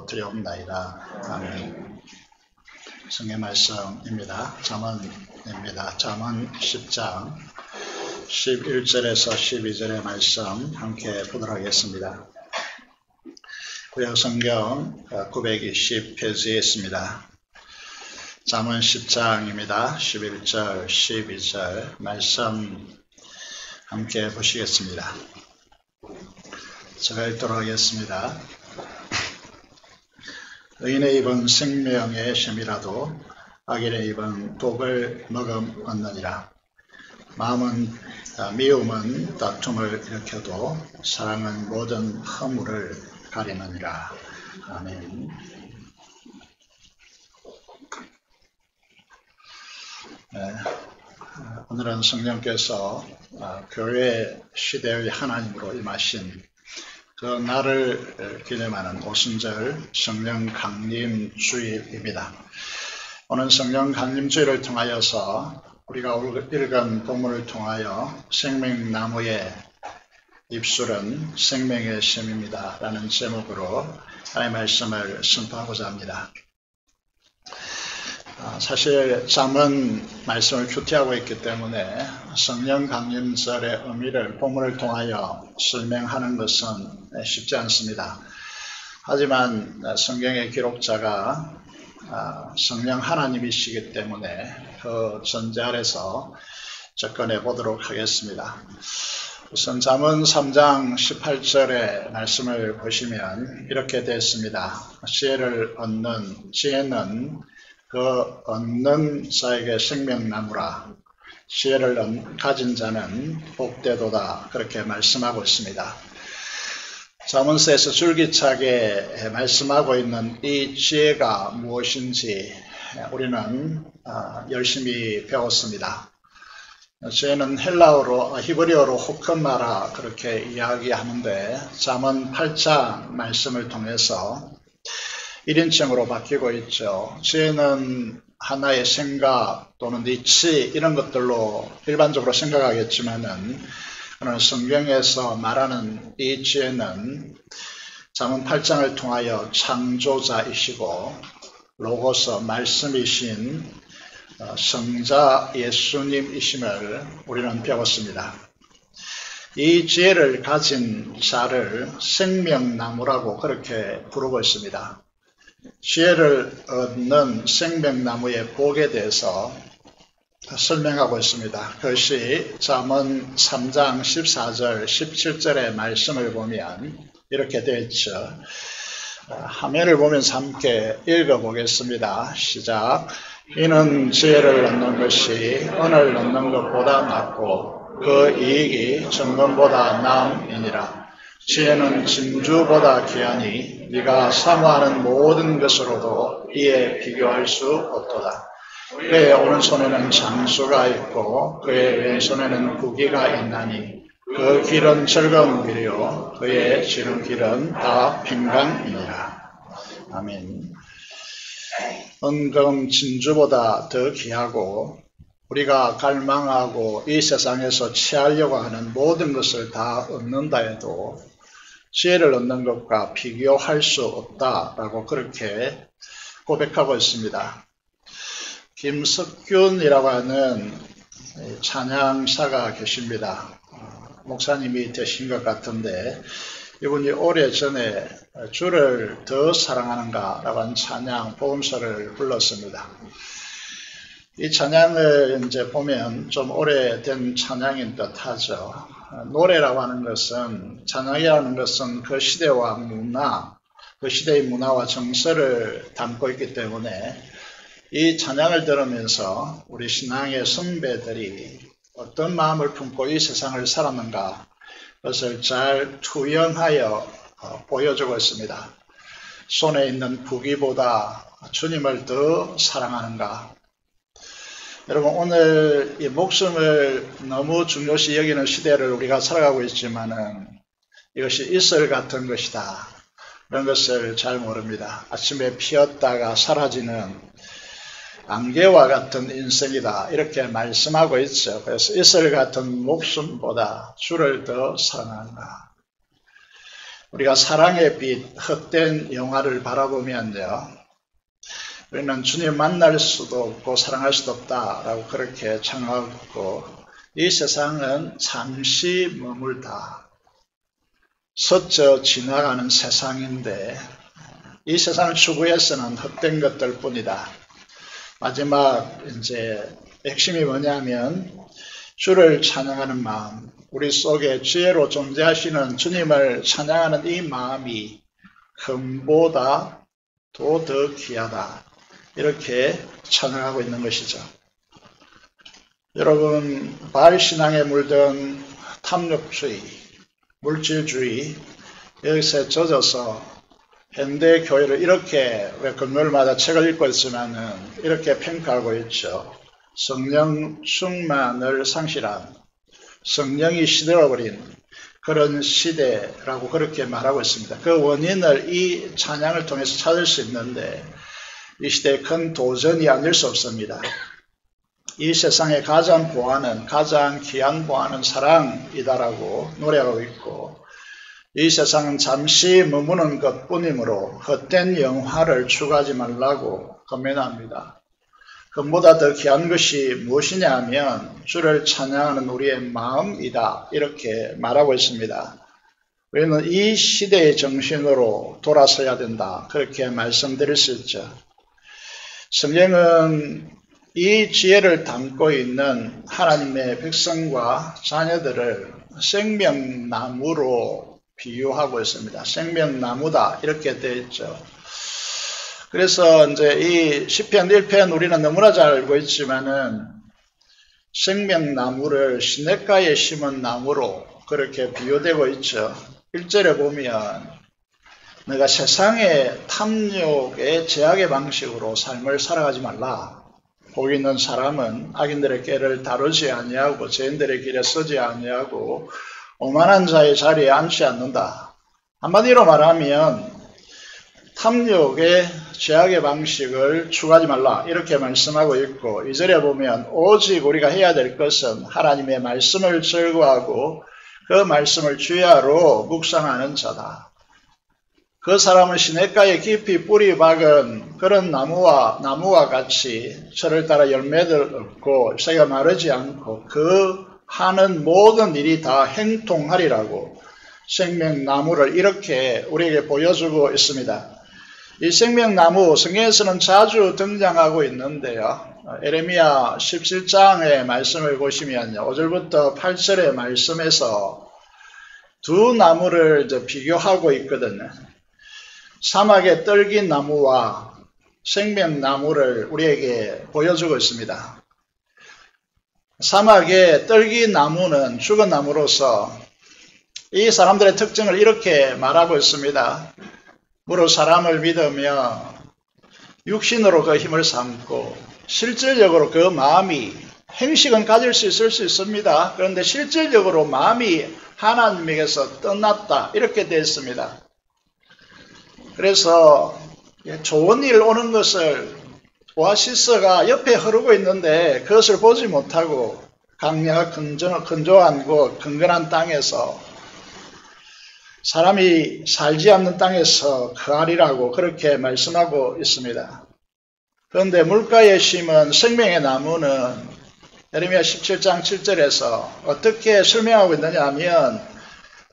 드려옵나이다. 아멘. 성경 말씀입니다. 잠언입니다. 잠언 10장 11절에서 12절의 말씀 함께 보도록 하겠습니다. 구약 성경 920페이지에 있습니다. 잠언 10장입니다. 11절, 12절 말씀 함께 보시겠습니다. 제가 읽도록 하겠습니다. 의인의 입은 생명의 셈이라도 악인의 입은 독을 머금었느니라. 마음은 미움은 다툼을 일으켜도 사랑은 모든 허물을 가리느니라. 아멘. 네, 오늘은 성령께서 교회 시대의 하나님으로 임하신 그 날을 기념하는 오순절 성령 강림 주일입니다. 오늘 성령 강림 주일을 통하여서 우리가 읽은 본문을 통하여 생명나무의 잎술은 생명의 셈입니다 라는 제목으로 하나님의 말씀을 선포하고자 합니다. 사실 잠언 말씀을 큐티하고 있기 때문에 성령 강림절의 의미를 본문을 통하여 설명하는 것은 쉽지 않습니다. 하지만 성경의 기록자가 성령 하나님이시기 때문에 그 전제 아래서 접근해 보도록 하겠습니다. 우선 잠언 3장 18절의 말씀을 보시면 이렇게 되어 있습니다. 지혜는 그 얻는 자에게 생명나무라. 지혜를 가진 자는 복되도다. 그렇게 말씀하고 있습니다. 잠언서에서 줄기차게 말씀하고 있는 이 지혜가 무엇인지 우리는 열심히 배웠습니다. 지혜는 히브리어로 호크마라 그렇게 이야기하는데 잠언 8장 말씀을 통해서 1인칭으로 바뀌고 있죠. 지혜는 하나의 생각 또는 이치 이런 것들로 일반적으로 생각하겠지만은 성경에서 말하는 이 지혜는 잠언 8장을 통하여 창조자이시고 로고스 말씀이신 성자 예수님이심을 우리는 배웠습니다. 이 지혜를 가진 자를 생명나무라고 그렇게 부르고 있습니다. 지혜를 얻는 생명나무의 복에 대해서 설명하고 있습니다. 그것이 잠언 3장 14절 17절의 말씀을 보면 이렇게 되어 있죠. 화면을 보면서 함께 읽어보겠습니다. 시작. 이는 지혜를 얻는 것이 은을 얻는 것보다 낫고 그 이익이 정금보다 나음이니라. 지혜는 진주보다 귀하니 네가 사모하는 모든 것으로도 이에 비교할 수 없도다. 그의 오른손에는 장수가 있고 그의 왼손에는 구기가 있나니 그 길은 즐거운 길이요 그의 지름길은 다 평강이니라. 아멘. 은금 진주보다 더 귀하고 우리가 갈망하고 이 세상에서 취하려고 하는 모든 것을 다 얻는다 해도 지혜를 얻는 것과 비교할 수 없다라고 그렇게 고백하고 있습니다. 김석균이라고 하는 찬양사가 계십니다. 목사님이 되신 것 같은데 이분이 오래전에 주를 더 사랑하는가 라고 하는 찬양 복음서를 불렀습니다. 이 찬양을 이제 보면 좀 오래된 찬양인 듯 하죠. 노래라고 하는 것은, 찬양이라는 것은 그 시대와 문화, 그 시대의 문화와 정서를 담고 있기 때문에 이 찬양을 들으면서 우리 신앙의 선배들이 어떤 마음을 품고 이 세상을 살았는가 그것을 잘 투영하여 보여주고 있습니다. 손에 있는 부귀보다 주님을 더 사랑하는가. 여러분 오늘 이 목숨을 너무 중요시 여기는 시대를 우리가 살아가고 있지만은 이것이 이슬 같은 것이다. 이런 것을 잘 모릅니다. 아침에 피었다가 사라지는 안개와 같은 인생이다. 이렇게 말씀하고 있죠. 그래서 이슬 같은 목숨보다 주를 더 사랑한다. 우리가 사랑의 빛, 헛된 영화를 바라보면요, 우리는 주님 만날 수도 없고 사랑할 수도 없다라고 그렇게 창하고, 이 세상은 잠시 머물다 스쳐 지나가는 세상인데, 이 세상을 추구해서는 헛된 것들 뿐이다. 마지막 이제 핵심이 뭐냐면, 주를 찬양하는 마음, 우리 속에 지혜로 존재하시는 주님을 찬양하는 이 마음이 금보다 더 귀하다, 이렇게 찬양하고 있는 것이죠. 여러분, 바알 신앙에 물든 탐욕주의, 물질주의, 여기서 젖어서 현대 교회를 이렇게 왜 금요일마다 책을 읽고 있지만은 이렇게 평가하고 있죠. 성령 충만을 상실한, 성령이 시들어버린 그런 시대라고 그렇게 말하고 있습니다. 그 원인을 이 찬양을 통해서 찾을 수 있는데, 이 시대의 큰 도전이 아닐 수 없습니다. 이 세상의 가장 보아는, 가장 귀한 보아는 사랑이다라고 노래하고 있고, 이 세상은 잠시 머무는 것뿐이므로 헛된 영화를 추구하지 말라고 권면합니다. 그보다 더 귀한 것이 무엇이냐 하면 주를 찬양하는 우리의 마음이다, 이렇게 말하고 있습니다. 우리는 이 시대의 정신으로 돌아서야 된다, 그렇게 말씀드릴 수 있죠. 성경은 이 지혜를 담고 있는 하나님의 백성과 자녀들을 생명나무로 비유하고 있습니다. 생명나무다, 이렇게 되어 있죠. 그래서 이제 이 시편 1편 우리는 너무나 잘 알고 있지만은 생명나무를 시냇가에 심은 나무로 그렇게 비유되고 있죠. 1절에 보면 내가 세상의 탐욕의 제약의 방식으로 삶을 살아가지 말라. 복 있는 사람은 악인들의 꾀를 다루지 아니하고 죄인들의 길에 서지 아니하고 오만한 자의 자리에 앉지 않는다. 한마디로 말하면 탐욕의 죄악의 방식을 추구하지 말라, 이렇게 말씀하고 있고, 2절에 보면 오직 우리가 해야 될 것은 하나님의 말씀을 즐거워하고 그 말씀을 주야로 묵상하는 자다. 그 사람은 시냇가에 깊이 뿌리 박은 그런 나무와 같이 철을 따라 열매를 얻고 새가 마르지 않고 그 하는 모든 일이 다 행통하리라고 생명나무를 이렇게 우리에게 보여주고 있습니다. 이 생명나무, 성경에서는 자주 등장하고 있는데요. 에레미야 17장의 말씀을 보시면요, 5절부터 8절의 말씀에서 두 나무를 이제 비교하고 있거든요. 사막의 떨긴 나무와 생명나무를 우리에게 보여주고 있습니다. 사막의 떨긴 나무는 죽은 나무로서 이 사람들의 특징을 이렇게 말하고 있습니다. 무릇 사람을 믿으며 육신으로 그 힘을 삼고 실질적으로 그 마음이, 행식은 가질 수 있을 수 있습니다. 그런데 실질적으로 마음이 하나님에게서 떠났다, 이렇게 되어 있습니다. 그래서 좋은 일 오는 것을, 오아시스가 옆에 흐르고 있는데 그것을 보지 못하고 강력한 건조한 곳, 건건한 땅에서 사람이 살지 않는 땅에서 거하리라고 그렇게 말씀하고 있습니다. 그런데 물가에 심은 생명의 나무는 예레미야 17장 7절에서 어떻게 설명하고 있느냐 하면,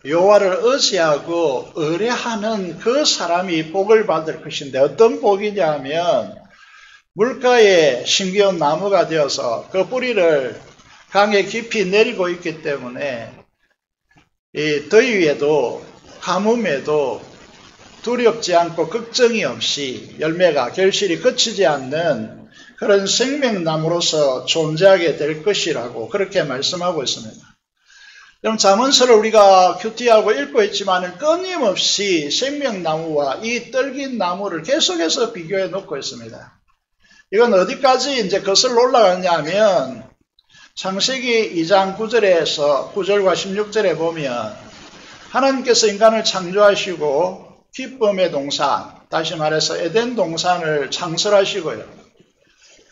여호와를 의지하고 의뢰하는 그 사람이 복을 받을 것인데, 어떤 복이냐 하면 물가에 심겨온 나무가 되어서 그 뿌리를 강에 깊이 내리고 있기 때문에 이 더위에도 가뭄에도 두렵지 않고 걱정이 없이 열매가 결실이 그치지 않는 그런 생명나무로서 존재하게 될 것이라고 그렇게 말씀하고 있습니다. 그럼 잠언서를 우리가 큐티하고 읽고 있지만 끊임없이 생명나무와 이 떨긴 나무를 계속해서 비교해 놓고 있습니다. 이건 어디까지 이제 거슬러 올라가냐 하면 창세기 2장 9절에서 9절과 16절에 보면 하나님께서 인간을 창조하시고 기쁨의 동산, 다시 말해서 에덴 동산을 창설하시고요.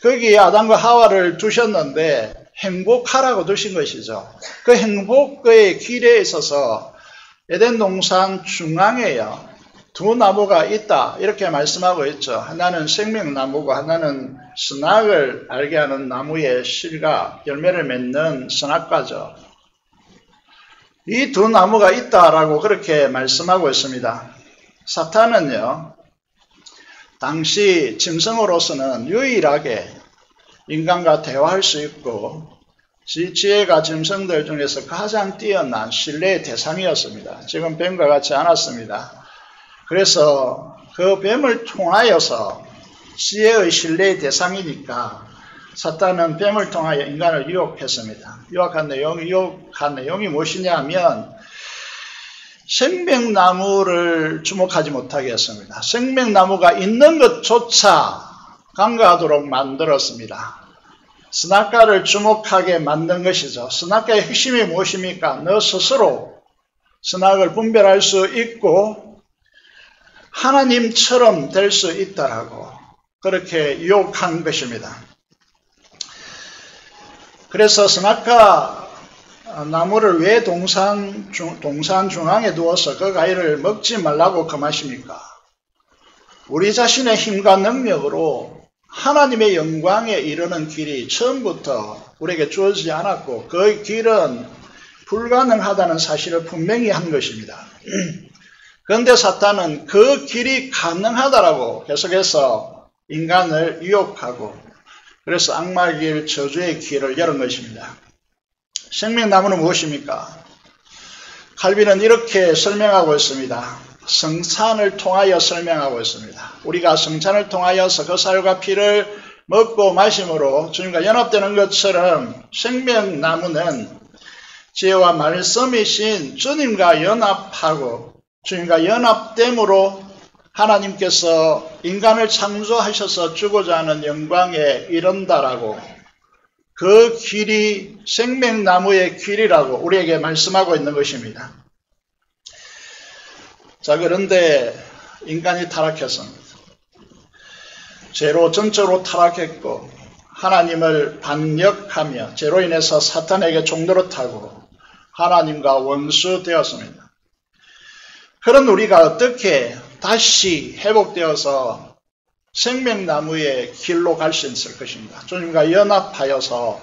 거기에 아담과 하와를 두셨는데 행복하라고 두신 것이죠. 그 행복의 길에 있어서 에덴 동산 중앙에요. 두 나무가 있다 이렇게 말씀하고 있죠. 하나는 생명나무고 하나는 선악을 알게 하는 나무의 실과 열매를 맺는 선악과죠. 이 두 나무가 있다라고 그렇게 말씀하고 있습니다. 사탄은요, 당시 짐승으로서는 유일하게 인간과 대화할 수 있고 지혜가 짐승들 중에서 가장 뛰어난 신뢰의 대상이었습니다. 지금 뱀과 같지 않았습니다. 그래서 그 뱀을 통하여서 지혜의 신뢰의 대상이니까 사탄은 뱀을 통하여 인간을 유혹했습니다. 유혹한 내용이 무엇이냐 하면 생명나무를 주목하지 못하게 했습니다. 생명나무가 있는 것조차 간과하도록 만들었습니다. 선악과를 주목하게 만든 것이죠. 선악과의 핵심이 무엇입니까? 너 스스로 선악을 분별할 수 있고 하나님처럼 될 수 있다라고 그렇게 유혹한 것입니다. 그래서 선악과 나무를 왜 동산 중앙에 두어서 그 과일을 먹지 말라고 금하십니까? 우리 자신의 힘과 능력으로 하나님의 영광에 이르는 길이 처음부터 우리에게 주어지지 않았고 그 길은 불가능하다는 사실을 분명히 한 것입니다. 그런데 사탄은 그 길이 가능하다라고 계속해서 인간을 유혹하고 그래서 악마의 길, 저주의 길을 열은 것입니다. 생명나무는 무엇입니까? 칼빈은 이렇게 설명하고 있습니다. 성찬을 통하여 설명하고 있습니다. 우리가 성찬을 통하여서 그 살과 피를 먹고 마심으로 주님과 연합되는 것처럼 생명나무는 지혜와 말씀이신 주님과 연합하고 주님과 연합됨으로 하나님께서 인간을 창조하셔서 주고자 하는 영광에 이른다라고 그 길이 생명나무의 길이라고 우리에게 말씀하고 있는 것입니다. 자, 그런데 인간이 타락했습니다. 죄로 전적으로 타락했고 하나님을 반역하며 죄로 인해서 사탄에게 종노릇하고 하나님과 원수되었습니다. 그런 우리가 어떻게 다시 회복되어서 생명나무의 길로 갈 수 있을 것인가? 주님과 연합하여서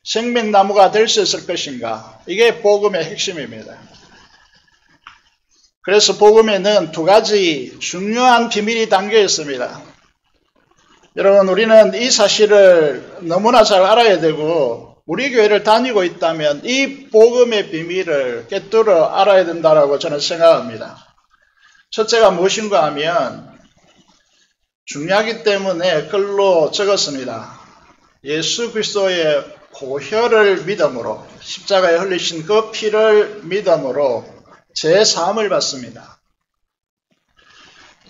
생명나무가 될 수 있을 것인가? 이게 복음의 핵심입니다. 그래서 복음에는 두 가지 중요한 비밀이 담겨 있습니다. 여러분, 우리는 이 사실을 너무나 잘 알아야 되고 우리 교회를 다니고 있다면 이 복음의 비밀을 꿰뚫어 알아야 된다고 저는 생각합니다. 첫째가 무엇인가 하면 중요하기 때문에 글로 적었습니다. 예수 그리스도의 보혈을 믿음으로 십자가에 흘리신 그 피를 믿음으로 제 사함을 받습니다.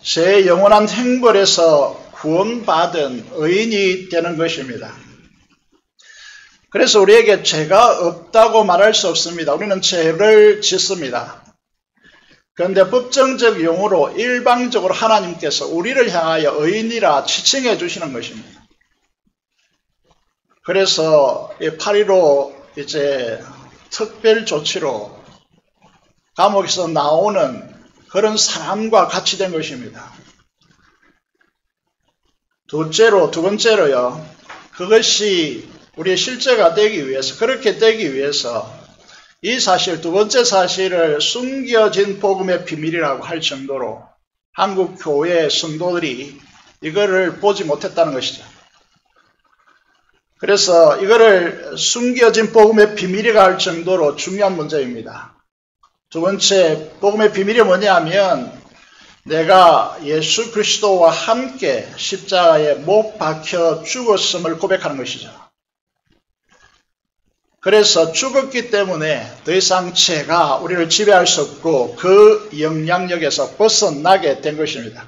제 영원한 행벌에서 구원받은 의인이 되는 것입니다. 그래서 우리에게 죄가 없다고 말할 수 없습니다. 우리는 죄를 짓습니다. 그런데 법정적 용어로 일방적으로 하나님께서 우리를 향하여 의인이라 지칭해 주시는 것입니다. 그래서 8.15 이제 특별 조치로 감옥에서 나오는 그런 사람과 같이 된 것입니다. 두 번째로요. 그것이 우리의 실제가 되기 위해서, 그렇게 되기 위해서 이 사실, 두 번째 사실을 숨겨진 복음의 비밀이라고 할 정도로 한국 교회 성도들이 이거를 보지 못했다는 것이죠. 그래서 이거를 숨겨진 복음의 비밀이라고 할 정도로 중요한 문제입니다. 두 번째 복음의 비밀이 뭐냐면 내가 예수 그리스도와 함께 십자가에 못 박혀 죽었음을 고백하는 것이죠. 그래서 죽었기 때문에 더 이상 죄가 우리를 지배할 수 없고 그 영향력에서 벗어나게 된 것입니다.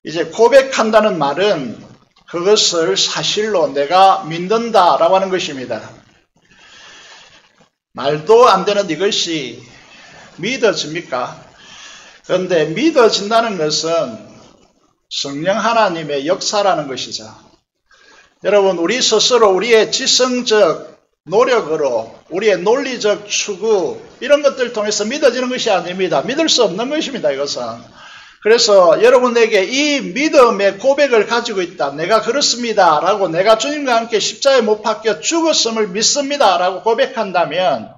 이제 고백한다는 말은 그것을 사실로 내가 믿는다라고 하는 것입니다. 말도 안 되는 이것이 믿어집니까? 그런데 믿어진다는 것은 성령 하나님의 역사라는 것이죠. 여러분, 우리 스스로 우리의 지성적 노력으로 우리의 논리적 추구 이런 것들을 통해서 믿어지는 것이 아닙니다. 믿을 수 없는 것입니다. 이것은. 그래서 여러분에게 이 믿음의 고백을 가지고 있다. 내가 그렇습니다. 라고 내가 주님과 함께 십자가에 못 박혀 죽었음을 믿습니다. 라고 고백한다면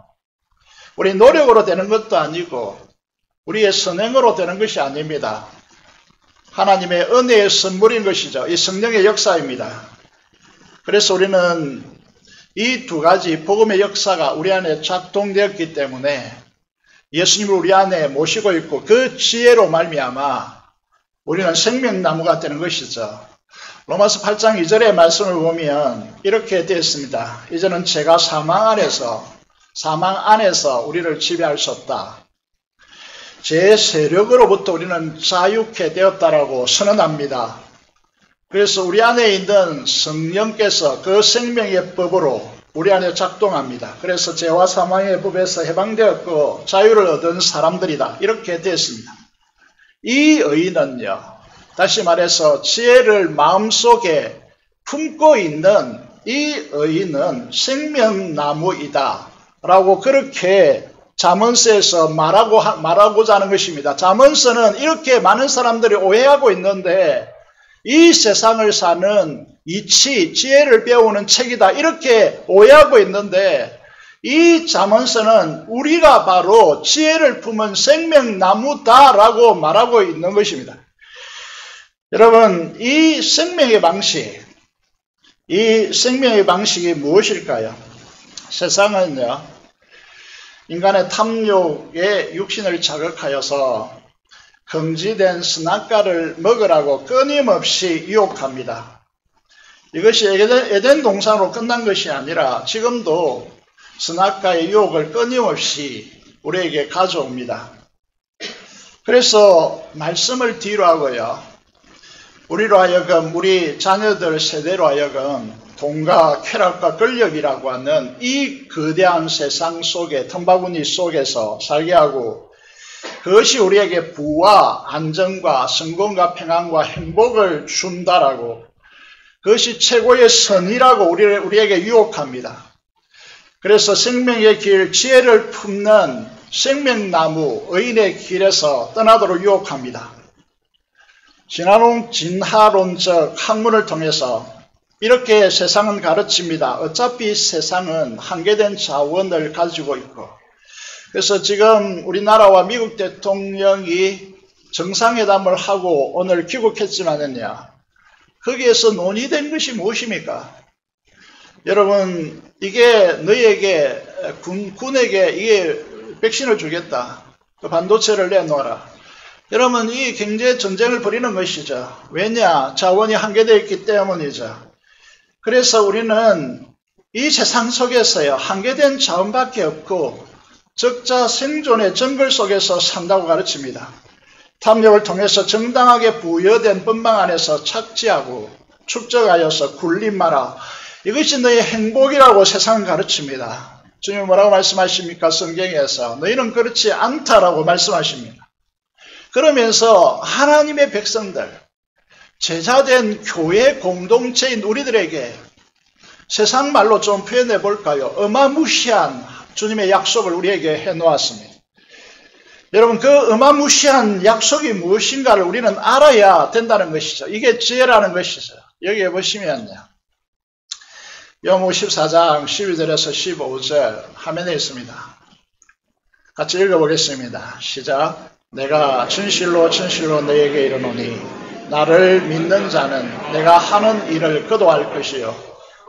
우리 노력으로 되는 것도 아니고 우리의 선행으로 되는 것이 아닙니다. 하나님의 은혜의 선물인 것이죠. 이 성령의 역사입니다. 그래서 우리는 이 두 가지 복음의 역사가 우리 안에 작동되었기 때문에 예수님을 우리 안에 모시고 있고 그 지혜로 말미암아 우리는 생명나무가 되는 것이죠. 로마서 8장 2절의 말씀을 보면 이렇게 되어 있습니다. 이제는 죄가 사망 안에서 우리를 지배할 수 없다. 죄의 세력으로부터 우리는 자유케 되었다라고 선언합니다. 그래서 우리 안에 있는 성령께서 그 생명의 법으로 우리 안에 작동합니다. 그래서 죄와 사망의 법에서 해방되었고 자유를 얻은 사람들이다. 이렇게 되었습니다. 이 의인은요, 다시 말해서 지혜를 마음속에 품고 있는 이 의인은 생명나무이다. 라고 그렇게 잠언서에서 말하고자 하는 것입니다. 잠언서는 이렇게 많은 사람들이 오해하고 있는데 이 세상을 사는 이치, 지혜를 배우는 책이다. 이렇게 오해하고 있는데 이 잠언서는 우리가 바로 지혜를 품은 생명나무다라고 말하고 있는 것입니다. 여러분, 이 생명의 방식이 무엇일까요? 세상은요, 인간의 탐욕에 육신을 자극하여서 금지된 선악과를 먹으라고 끊임없이 유혹합니다. 이것이 에덴 동산으로 끝난 것이 아니라 지금도 선악과의 유혹을 끊임없이 우리에게 가져옵니다. 그래서 말씀을 뒤로 하고요, 우리로 하여금 우리 자녀들 세대로 하여금 돈과 쾌락과 권력이라고 하는 이 거대한 세상 속에 틈바구니 속에서 살게 하고 그것이 우리에게 부와 안정과 성공과 평안과 행복을 준다라고 그것이 최고의 선이라고 우리에게 유혹합니다. 그래서 생명의 길, 지혜를 품는 생명나무, 의인의 길에서 떠나도록 유혹합니다. 진화론적 학문을 통해서 이렇게 세상은 가르칩니다. 어차피 세상은 한계된 자원을 가지고 있고 그래서 지금 우리나라와 미국 대통령이 정상회담을 하고 오늘 귀국했지만은요, 거기에서 논의된 것이 무엇입니까? 여러분, 이게 너희에게 군에게 이게 백신을 주겠다. 그 반도체를 내놓아라. 여러분, 이 경제 전쟁을 벌이는 것이죠. 왜냐? 자원이 한계되어 있기 때문이죠. 그래서 우리는 이 세상 속에서요, 한계된 자원밖에 없고 적자 생존의 정글 속에서 산다고 가르칩니다. 탐욕을 통해서 정당하게 부여된 법망 안에서 착지하고 축적하여서 굴림 마라. 이것이 너의 행복이라고 세상은 가르칩니다. 주님은 뭐라고 말씀하십니까? 성경에서 너희는 그렇지 않다라고 말씀하십니다. 그러면서 하나님의 백성들, 제자된 교회 공동체인 우리들에게 세상 말로 좀 표현해 볼까요? 어마무시한 주님의 약속을 우리에게 해놓았습니다. 여러분, 그 어마무시한 약속이 무엇인가를 우리는 알아야 된다는 것이죠. 이게 지혜라는 것이죠. 여기에 보시면요, 요한복음 14장 12절에서 15절 화면에 있습니다. 같이 읽어보겠습니다. 시작. 내가 진실로 진실로 너에게 이르노니 나를 믿는 자는 내가 하는 일을 그도 할 것이요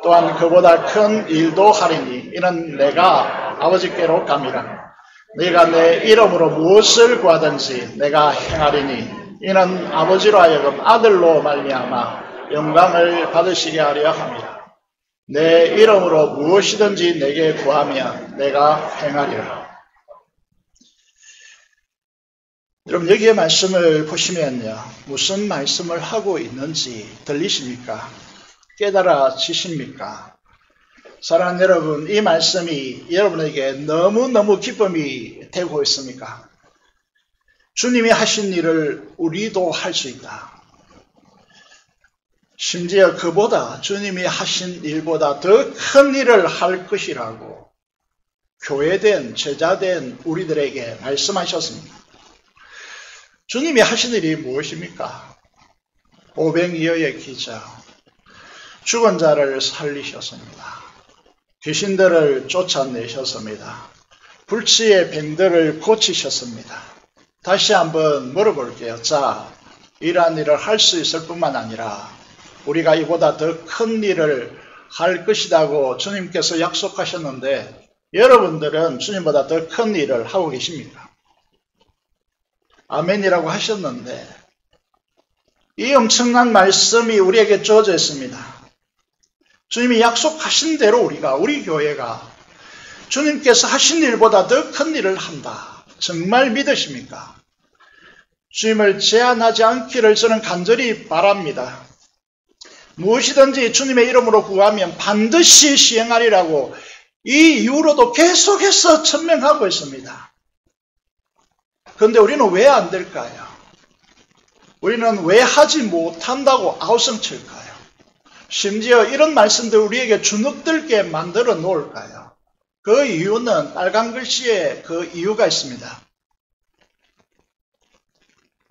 또한 그보다 큰 일도 하리니 이는 내가 아버지께로 감이라. 네가 내 이름으로 무엇을 구하든지 내가 행하리니 이는 아버지로 하여금 아들로 말미암아 영광을 받으시게 하려 함이라. 내 이름으로 무엇이든지 내게 구하면 내가 행하리라. 여러분, 여기에 말씀을 보시면요, 무슨 말씀을 하고 있는지 들리십니까? 깨달아지십니까? 사랑하는 여러분, 이 말씀이 여러분에게 너무너무 기쁨이 되고 있습니까? 주님이 하신 일을 우리도 할 수 있다. 심지어 그보다 주님이 하신 일보다 더 큰 일을 할 것이라고 교회된 제자된 우리들에게 말씀하셨습니다. 주님이 하신 일이 무엇입니까? 오병이어의 기적, 죽은 자를 살리셨습니다. 귀신들을 쫓아내셨습니다. 불치의 병들을 고치셨습니다. 다시 한번 물어볼게요. 자, 이러한 일을 할 수 있을 뿐만 아니라 우리가 이보다 더 큰 일을 할 것이라고 주님께서 약속하셨는데 여러분들은 주님보다 더 큰 일을 하고 계십니까? 아멘이라고 하셨는데 이 엄청난 말씀이 우리에게 주어져 있습니다. 주님이 약속하신 대로 우리 교회가 주님께서 하신 일보다 더 큰 일을 한다. 정말 믿으십니까? 주님을 제한하지 않기를 저는 간절히 바랍니다. 무엇이든지 주님의 이름으로 구하면 반드시 시행하리라고 이 이후로도 계속해서 천명하고 있습니다. 그런데 우리는 왜 안 될까요? 우리는 왜 하지 못한다고 아우성칠까요? 심지어 이런 말씀들 우리에게 주눅들게 만들어 놓을까요? 그 이유는 빨간 글씨에 그 이유가 있습니다.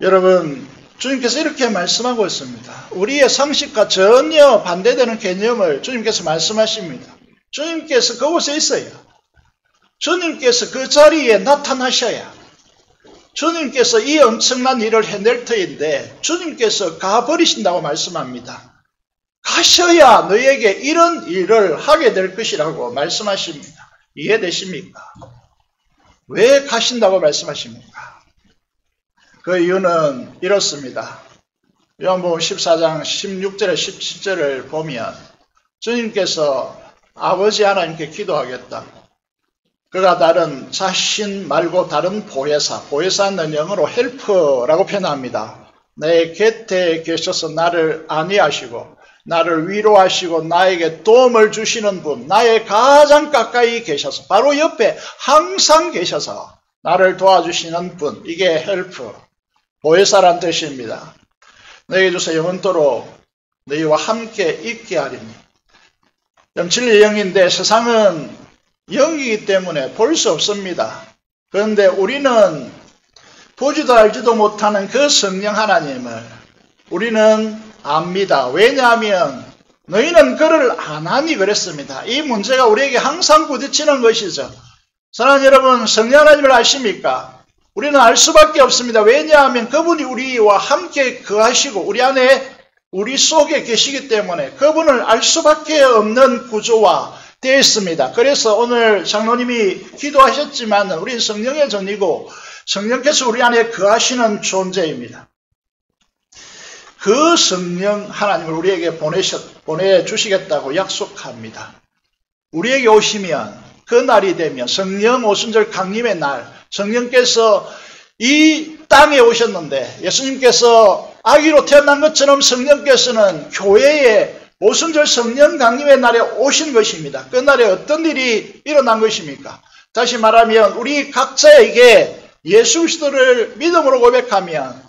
여러분, 주님께서 이렇게 말씀하고 있습니다. 우리의 상식과 전혀 반대되는 개념을 주님께서 말씀하십니다. 주님께서 그곳에 있어야, 주님께서 그 자리에 나타나셔야, 주님께서 이 엄청난 일을 해낼 터인데 주님께서 가버리신다고 말씀합니다. 가셔야 너에게 이런 일을 하게 될 것이라고 말씀하십니다. 이해되십니까? 왜 가신다고 말씀하십니까? 그 이유는 이렇습니다. 요한복음 14장 16절에 17절을 보면 주님께서 아버지 하나님께 기도하겠다고, 그가 다른 자신 말고 다른 보혜사는 영어로 헬퍼라고 표현합니다. 내 곁에 계셔서 나를 안위하시고 나를 위로하시고 나에게 도움을 주시는 분, 나의 가장 가까이 계셔서 바로 옆에 항상 계셔서 나를 도와주시는 분, 이게 헬프, 보혜사란 뜻입니다. 너에게 주서 영원토록 너희와 함께 있게 하리니. 진리의 영인데 세상은 영이기 때문에 볼 수 없습니다. 그런데 우리는 보지도 알지도 못하는 그 성령 하나님을 우리는 압니다. 왜냐하면 너희는 그를 안 하니 그랬습니다. 이 문제가 우리에게 항상 부딪히는 것이죠. 사랑하는 여러분, 성령 하나님을 아십니까? 우리는 알 수밖에 없습니다. 왜냐하면 그분이 우리와 함께 거하시고 우리 안에 우리 속에 계시기 때문에 그분을 알 수밖에 없는 구조화 되어 있습니다. 그래서 오늘 장로님이 기도하셨지만 우리는 성령의 전이고 성령께서 우리 안에 거하시는 존재입니다. 그 성령 하나님을 우리에게 보내주시겠다고 약속합니다. 우리에게 오시면 그 날이 되면 성령 오순절 강림의 날, 성령께서 이 땅에 오셨는데 예수님께서 아기로 태어난 것처럼 성령께서는 교회에 오순절 성령 강림의 날에 오신 것입니다. 그 날에 어떤 일이 일어난 것입니까? 다시 말하면 우리 각자에게 예수 그리스도를 믿음으로 고백하면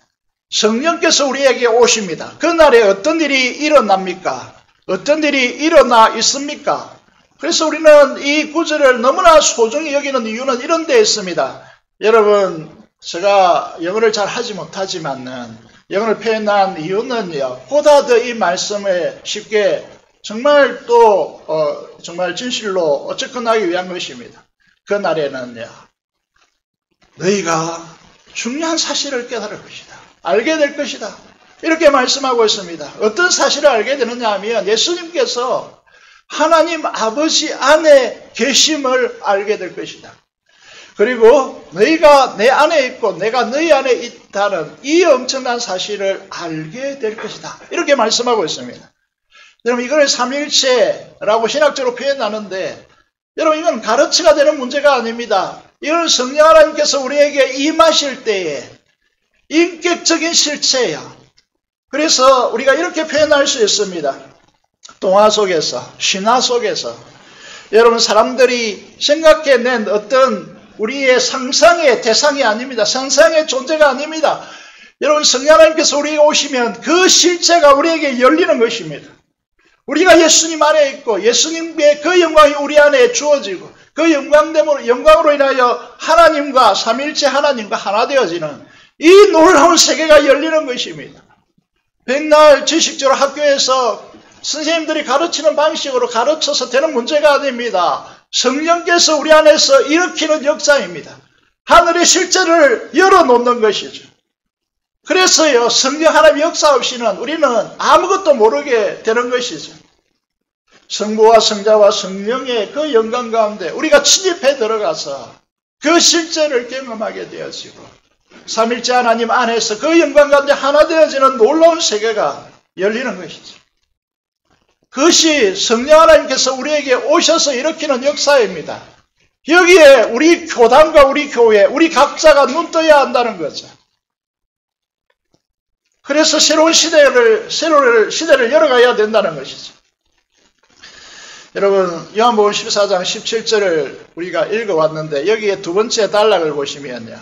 성령께서 우리에게 오십니다. 그 날에 어떤 일이 일어납니까? 어떤 일이 일어나 있습니까? 그래서 우리는 이 구절을 너무나 소중히 여기는 이유는 이런 데 있습니다. 여러분, 제가 영어를 잘 하지 못하지만은 영어를 표현한 이유는요, 보다 더 이 말씀을 쉽게 정말 정말 진실로 접근하기 위한 것입니다. 그 날에는요, 너희가 중요한 사실을 깨달을 것이다. 알게 될 것이다. 이렇게 말씀하고 있습니다. 어떤 사실을 알게 되느냐 하면 예수님께서 하나님 아버지 안에 계심을 알게 될 것이다. 그리고 너희가 내 안에 있고 내가 너희 안에 있다는 이 엄청난 사실을 알게 될 것이다. 이렇게 말씀하고 있습니다. 여러분, 이걸 삼일체라고 신학적으로 표현하는데 여러분, 이건 가르치가 되는 문제가 아닙니다. 이건 성령 하나님께서 우리에게 임하실 때에 인격적인 실체야. 그래서 우리가 이렇게 표현할 수 있습니다. 동화 속에서, 신화 속에서 여러분, 사람들이 생각해낸 어떤 우리의 상상의 대상이 아닙니다. 상상의 존재가 아닙니다. 여러분, 성령 하나님께서 우리에게 오시면 그 실체가 우리에게 열리는 것입니다. 우리가 예수님 안에 있고 예수님의 그 영광이 우리 안에 주어지고 그 영광으로 인하여 하나님과 삼위일체 하나님과 하나 되어지는 이 놀라운 세계가 열리는 것입니다. 백날 지식적으로 학교에서 선생님들이 가르치는 방식으로 가르쳐서 되는 문제가 아닙니다. 성령께서 우리 안에서 일으키는 역사입니다. 하늘의 실제를 열어놓는 것이죠. 그래서요, 성령 하나님의 역사 없이는 우리는 아무것도 모르게 되는 것이죠. 성부와 성자와 성령의 그 영광 가운데 우리가 침입해 들어가서 그 실제를 경험하게 되어지고 삼일째 하나님 안에서 그 영광 가운데 하나 되어지는 놀라운 세계가 열리는 것이죠. 그것이 성령 하나님께서 우리에게 오셔서 일으키는 역사입니다. 여기에 우리 교단과 우리 교회, 우리 각자가 눈떠야 한다는 거죠. 그래서 새로운 시대를 열어가야 된다는 것이죠. 여러분, 요한복음 14장 17절을 우리가 읽어왔는데 여기에 두 번째 단락을 보시면요.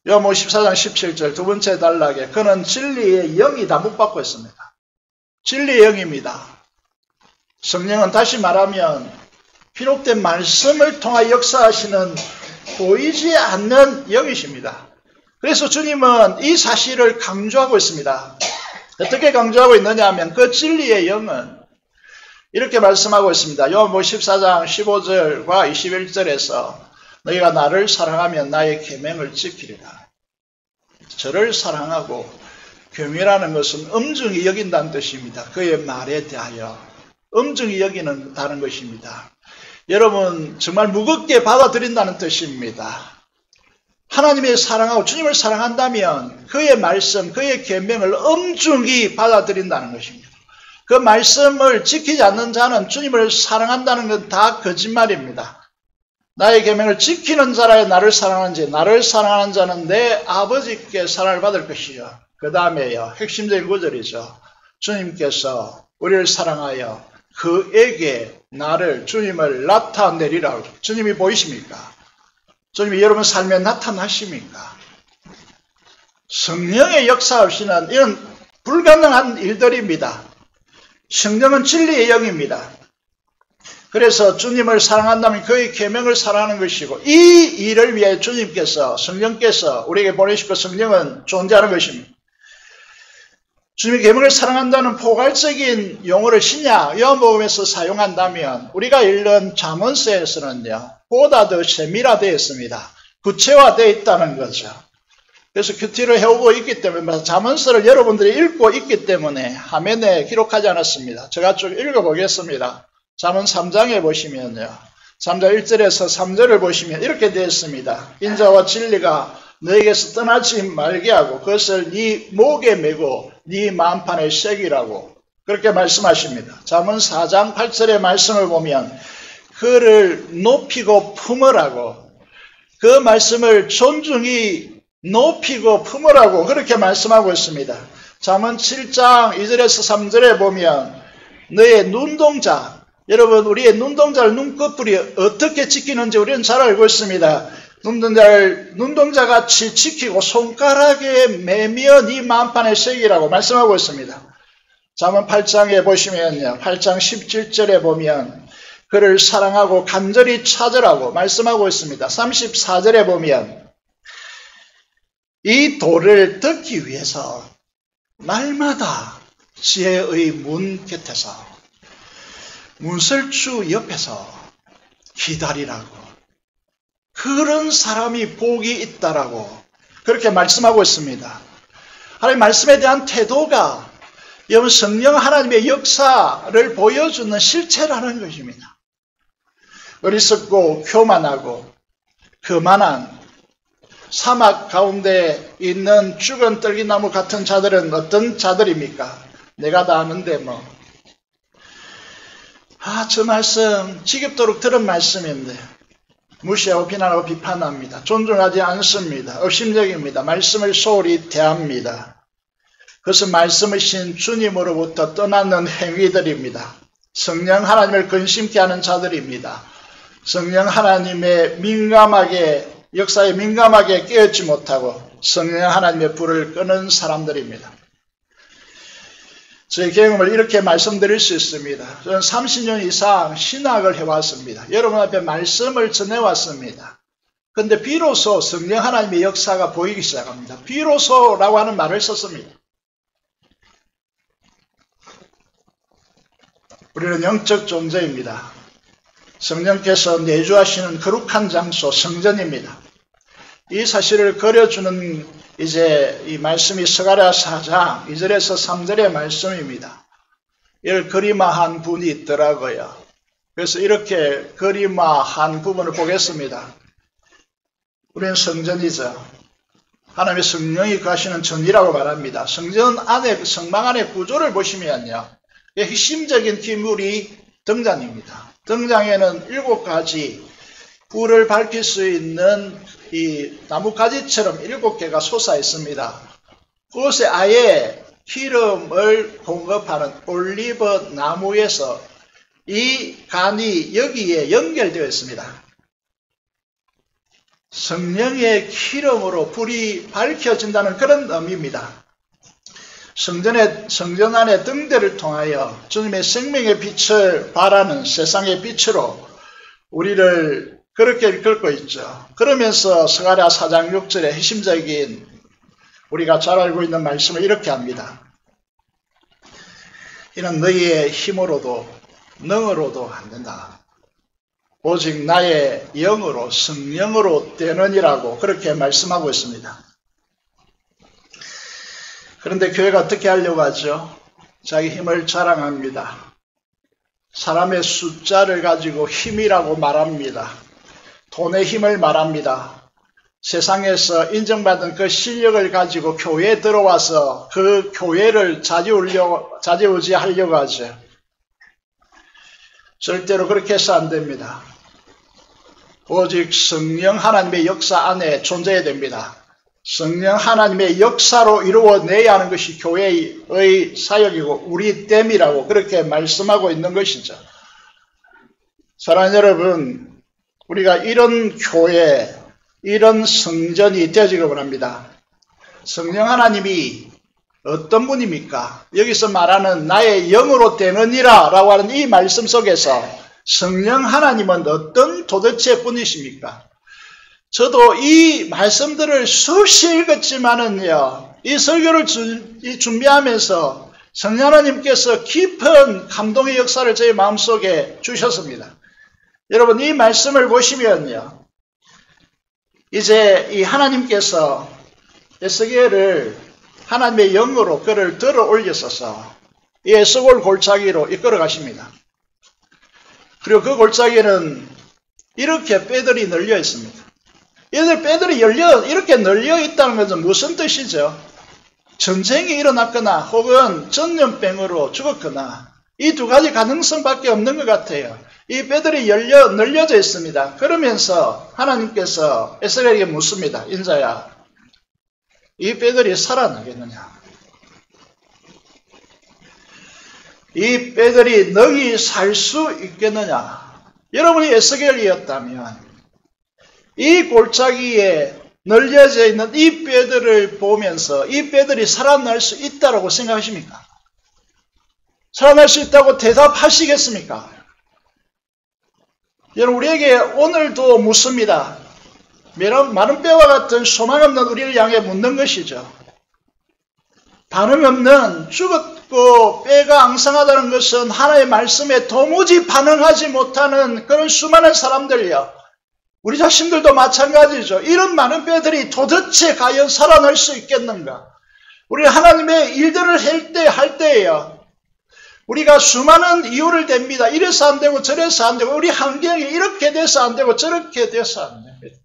요한복음 14장 17절 두 번째 단락에 그는 진리의 영이 담복받고 있습니다. 진리의 영입니다. 성령은 다시 말하면 비록된 말씀을 통하여 역사하시는 보이지 않는 영이십니다. 그래서 주님은 이 사실을 강조하고 있습니다. 어떻게 강조하고 있느냐 하면 그 진리의 영은 이렇게 말씀하고 있습니다. 요한복음 14장 15절과 21절에서 너희가 나를 사랑하면 나의 계명을 지키리라. 저를 사랑하고 계명이라는 것은 엄중히 여긴다는 뜻입니다. 그의 말에 대하여 엄중히 여기는다는 것입니다. 여러분 정말 무겁게 받아들인다는 뜻입니다. 하나님의 사랑하고 주님을 사랑한다면 그의 말씀, 그의 계명을 엄중히 받아들인다는 것입니다. 그 말씀을 지키지 않는 자는 주님을 사랑한다는 건 다 거짓말입니다. 나의 계명을 지키는 자라야 나를 사랑하는지 나를 사랑하는 자는 내 아버지께 사랑을 받을 것이요. 그 다음에요. 핵심적인 구절이죠. 주님께서 우리를 사랑하여 그에게 주님을 나타내리라고. 주님이 보이십니까? 주님이 여러분 삶에 나타나십니까? 성령의 역사 없이는 이런 불가능한 일들입니다. 성령은 진리의 영입니다. 그래서 주님을 사랑한다면 그의 계명을 사랑하는 것이고 이 일을 위해 주님께서 성령께서 우리에게 보내시고 성령은 존재하는 것입니다. 주님의 계명을 사랑한다는 포괄적인 용어를 신약 요한복음에서 사용한다면 우리가 읽는 잠언서에서는요 보다 더 세밀화되어 있습니다. 구체화되어 있다는 거죠. 그래서 큐티를 해오고 있기 때문에 잠언서를 여러분들이 읽고 있기 때문에 화면에 기록하지 않았습니다. 제가 쭉 읽어보겠습니다. 잠언 3장에 보시면요. 3장 1절에서 3절을 보시면 이렇게 되어 있습니다. 인자와 진리가 너에게서 떠나지 말게 하고 그것을 네 목에 메고 네 만판에 새기라고 그렇게 말씀하십니다. 잠언 4장 8절의 말씀을 보면 그를 높이고 품으라고 그 말씀을 존중히 높이고 품으라고 그렇게 말씀하고 있습니다. 잠언 7장 2절에서 3절에 보면 너의 눈동자 여러분 우리의 눈동자를 눈꺼풀이 어떻게 지키는지 우리는 잘 알고 있습니다. 눈동자를 눈동자같이 지키고 손가락에 매며 네 만판에 새기라고 말씀하고 있습니다. 잠언 8장에 보시면요. 8장 17절에 보면 그를 사랑하고 간절히 찾으라고 말씀하고 있습니다. 34절에 보면 이 도를 듣기 위해서 날마다 지혜의 문 곁에서 문설주 옆에서 기다리라고 그런 사람이 복이 있다라고 그렇게 말씀하고 있습니다. 하나님 말씀에 대한 태도가 여러분 성령 하나님의 역사를 보여주는 실체라는 것입니다. 어리석고 교만하고 거만한 사막 가운데 있는 죽은 떨기나무 같은 자들은 어떤 자들입니까? 내가 다 아는데 뭐. 저 말씀 지겹도록 들은 말씀인데 무시하고 비난하고 비판합니다. 존중하지 않습니다. 업심적입니다. 말씀을 소홀히 대합니다. 그것은 말씀이신 주님으로부터 떠나는 행위들입니다. 성령 하나님을 근심케 하는 자들입니다. 성령 하나님의 역사에 민감하게 깨닫지 못하고 성령 하나님의 불을 끄는 사람들입니다. 제 경험을 이렇게 말씀드릴 수 있습니다. 저는 30년 이상 신학을 해왔습니다. 여러분 앞에 말씀을 전해왔습니다. 그런데 비로소 성령 하나님의 역사가 보이기 시작합니다. 비로소라고 하는 말을 썼습니다. 우리는 영적 존재입니다. 성령께서 내주하시는 거룩한 장소, 성전입니다. 이 사실을 그려주는 이제 이 말씀이 스가랴서 4장 2절에서 3절의 말씀입니다. 이를 그림화한 분이 있더라고요. 그래서 이렇게 그림화한 부분을 보겠습니다. 우리는 성전이죠. 하나님의 성령이 거하시는 전이라고 말합니다. 성전 안에, 성막 안의 구조를 보시면요. 핵심적인 기물이 등잔입니다. 등잔에는 7가지 불을 밝힐 수 있는 이 나뭇가지처럼 7개가 솟아 있습니다. 그곳에 아예 기름을 공급하는 올리브 나무에서 이 간이 여기에 연결되어 있습니다. 성령의 기름으로 불이 밝혀진다는 그런 의미입니다. 성전 안의 등대를 통하여 주님의 생명의 빛을 발하는 세상의 빛으로 우리를 그렇게 이끌고 있죠. 그러면서 스가랴 4장 6절의 핵심적인 우리가 잘 알고 있는 말씀을 이렇게 합니다. 이는 너희의 힘으로도 능으로도 안 된다. 오직 나의 영으로 성령으로 되느니라고 그렇게 말씀하고 있습니다. 그런데 교회가 어떻게 하려고 하죠? 자기 힘을 자랑합니다. 사람의 숫자를 가지고 힘이라고 말합니다. 돈의 힘을 말합니다. 세상에서 인정받은 그 실력을 가지고 교회에 들어와서 그 교회를 좌지우지하려고 하죠. 절대로 그렇게 해서 안 됩니다. 오직 성령 하나님의 역사 안에 존재해야 됩니다. 성령 하나님의 역사로 이루어내야 하는 것이 교회의 사역이고 우리 땜이라고 그렇게 말씀하고 있는 것이죠. 사랑하는 여러분, 우리가 이런 교회, 이런 성전이 되어지기 원합니다. 성령 하나님이 어떤 분입니까? 여기서 말하는 나의 영으로 되느니라 라고 하는 이 말씀 속에서 성령 하나님은 어떤 도대체 분이십니까? 저도 이 말씀들을 수시 읽었지만은요, 이 설교를 준비하면서 성령 하나님께서 깊은 감동의 역사를 제 마음속에 주셨습니다. 여러분, 이 말씀을 보시면요, 이제 이 하나님께서 에스겔을 하나님의 영으로 그를 들어 올렸어서 이 에스골 골짜기로 이끌어 가십니다. 그리고 그 골짜기는 이렇게 뼈들이 널려 있습니다. 얘들 뼈들이 이렇게 널려 있다는 것은 무슨 뜻이죠? 전쟁이 일어났거나 혹은 전염병으로 죽었거나 이 두 가지 가능성밖에 없는 것 같아요. 이 뼈들이 널려져 있습니다. 그러면서 하나님께서 에스겔에게 묻습니다. 인자야, 이 뼈들이 살아나겠느냐? 이 뼈들이 너희 살 수 있겠느냐? 여러분이 에스겔이었다면 이 골짜기에 널려져 있는 이 뼈들을 보면서 이 뼈들이 살아날 수 있다고 생각하십니까? 살아날 수 있다고 대답하시겠습니까? 여러분, 우리에게 오늘도 묻습니다. 마른 뼈와 같은 소망 없는 우리를 향해 묻는 것이죠. 반응 없는 죽었고 뼈가 앙상하다는 것은 하나님의 말씀에 도무지 반응하지 못하는 그런 수많은 사람들이요. 우리 자신들도 마찬가지죠. 이런 많은 뼈들이 도대체 과연 살아날 수 있겠는가? 우리 하나님의 일들을 할 때에요. 우리가 수많은 이유를 댑니다. 이래서 안 되고 저래서 안 되고 우리 환경이 이렇게 돼서 안 되고 저렇게 돼서 안 됩니다.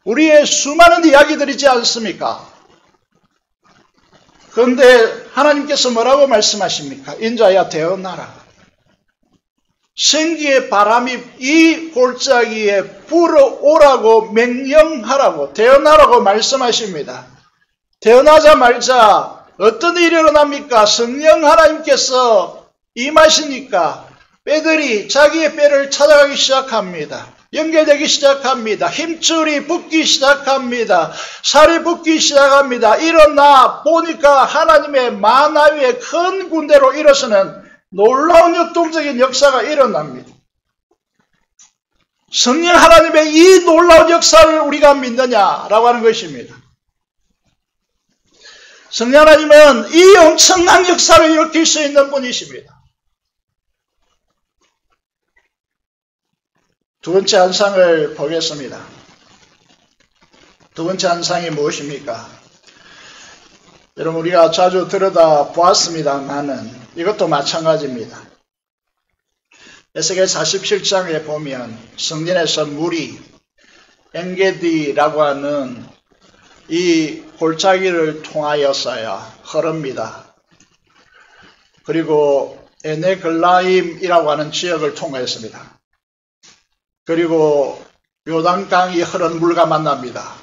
우리의 수많은 이야기들이지 않습니까? 그런데 하나님께서 뭐라고 말씀하십니까? 인자야 되어나라. 생기의 바람이 이 골짜기에 불어오라고 명령하라고 되어나라고 말씀하십니다. 되어나자마자 어떤 일이 일어납니까? 성령 하나님께서 임하시니까 뼈들이 자기의 뼈를 찾아가기 시작합니다. 연결되기 시작합니다. 힘줄이 붙기 시작합니다. 살이 붙기 시작합니다. 일어나 보니까 하나님의 만하위의 큰 군대로 일어서는 놀라운 역동적인 역사가 일어납니다. 성령 하나님의 이 놀라운 역사를 우리가 믿느냐라고 하는 것입니다. 성령 하나님은 이 엄청난 역사를 일으킬 수 있는 분이십니다. 두 번째 환상을 보겠습니다. 두 번째 환상이 무엇입니까? 여러분, 우리가 자주 들여다 보았습니다만은 이것도 마찬가지입니다. 에스겔 47장에 보면 성전에서 물이 엔게디라고 하는 이 골짜기를 통하여서야 흐릅니다. 그리고 에네글라임이라고 하는 지역을 통과했습니다. 그리고 요단강이 흐른 물과 만납니다.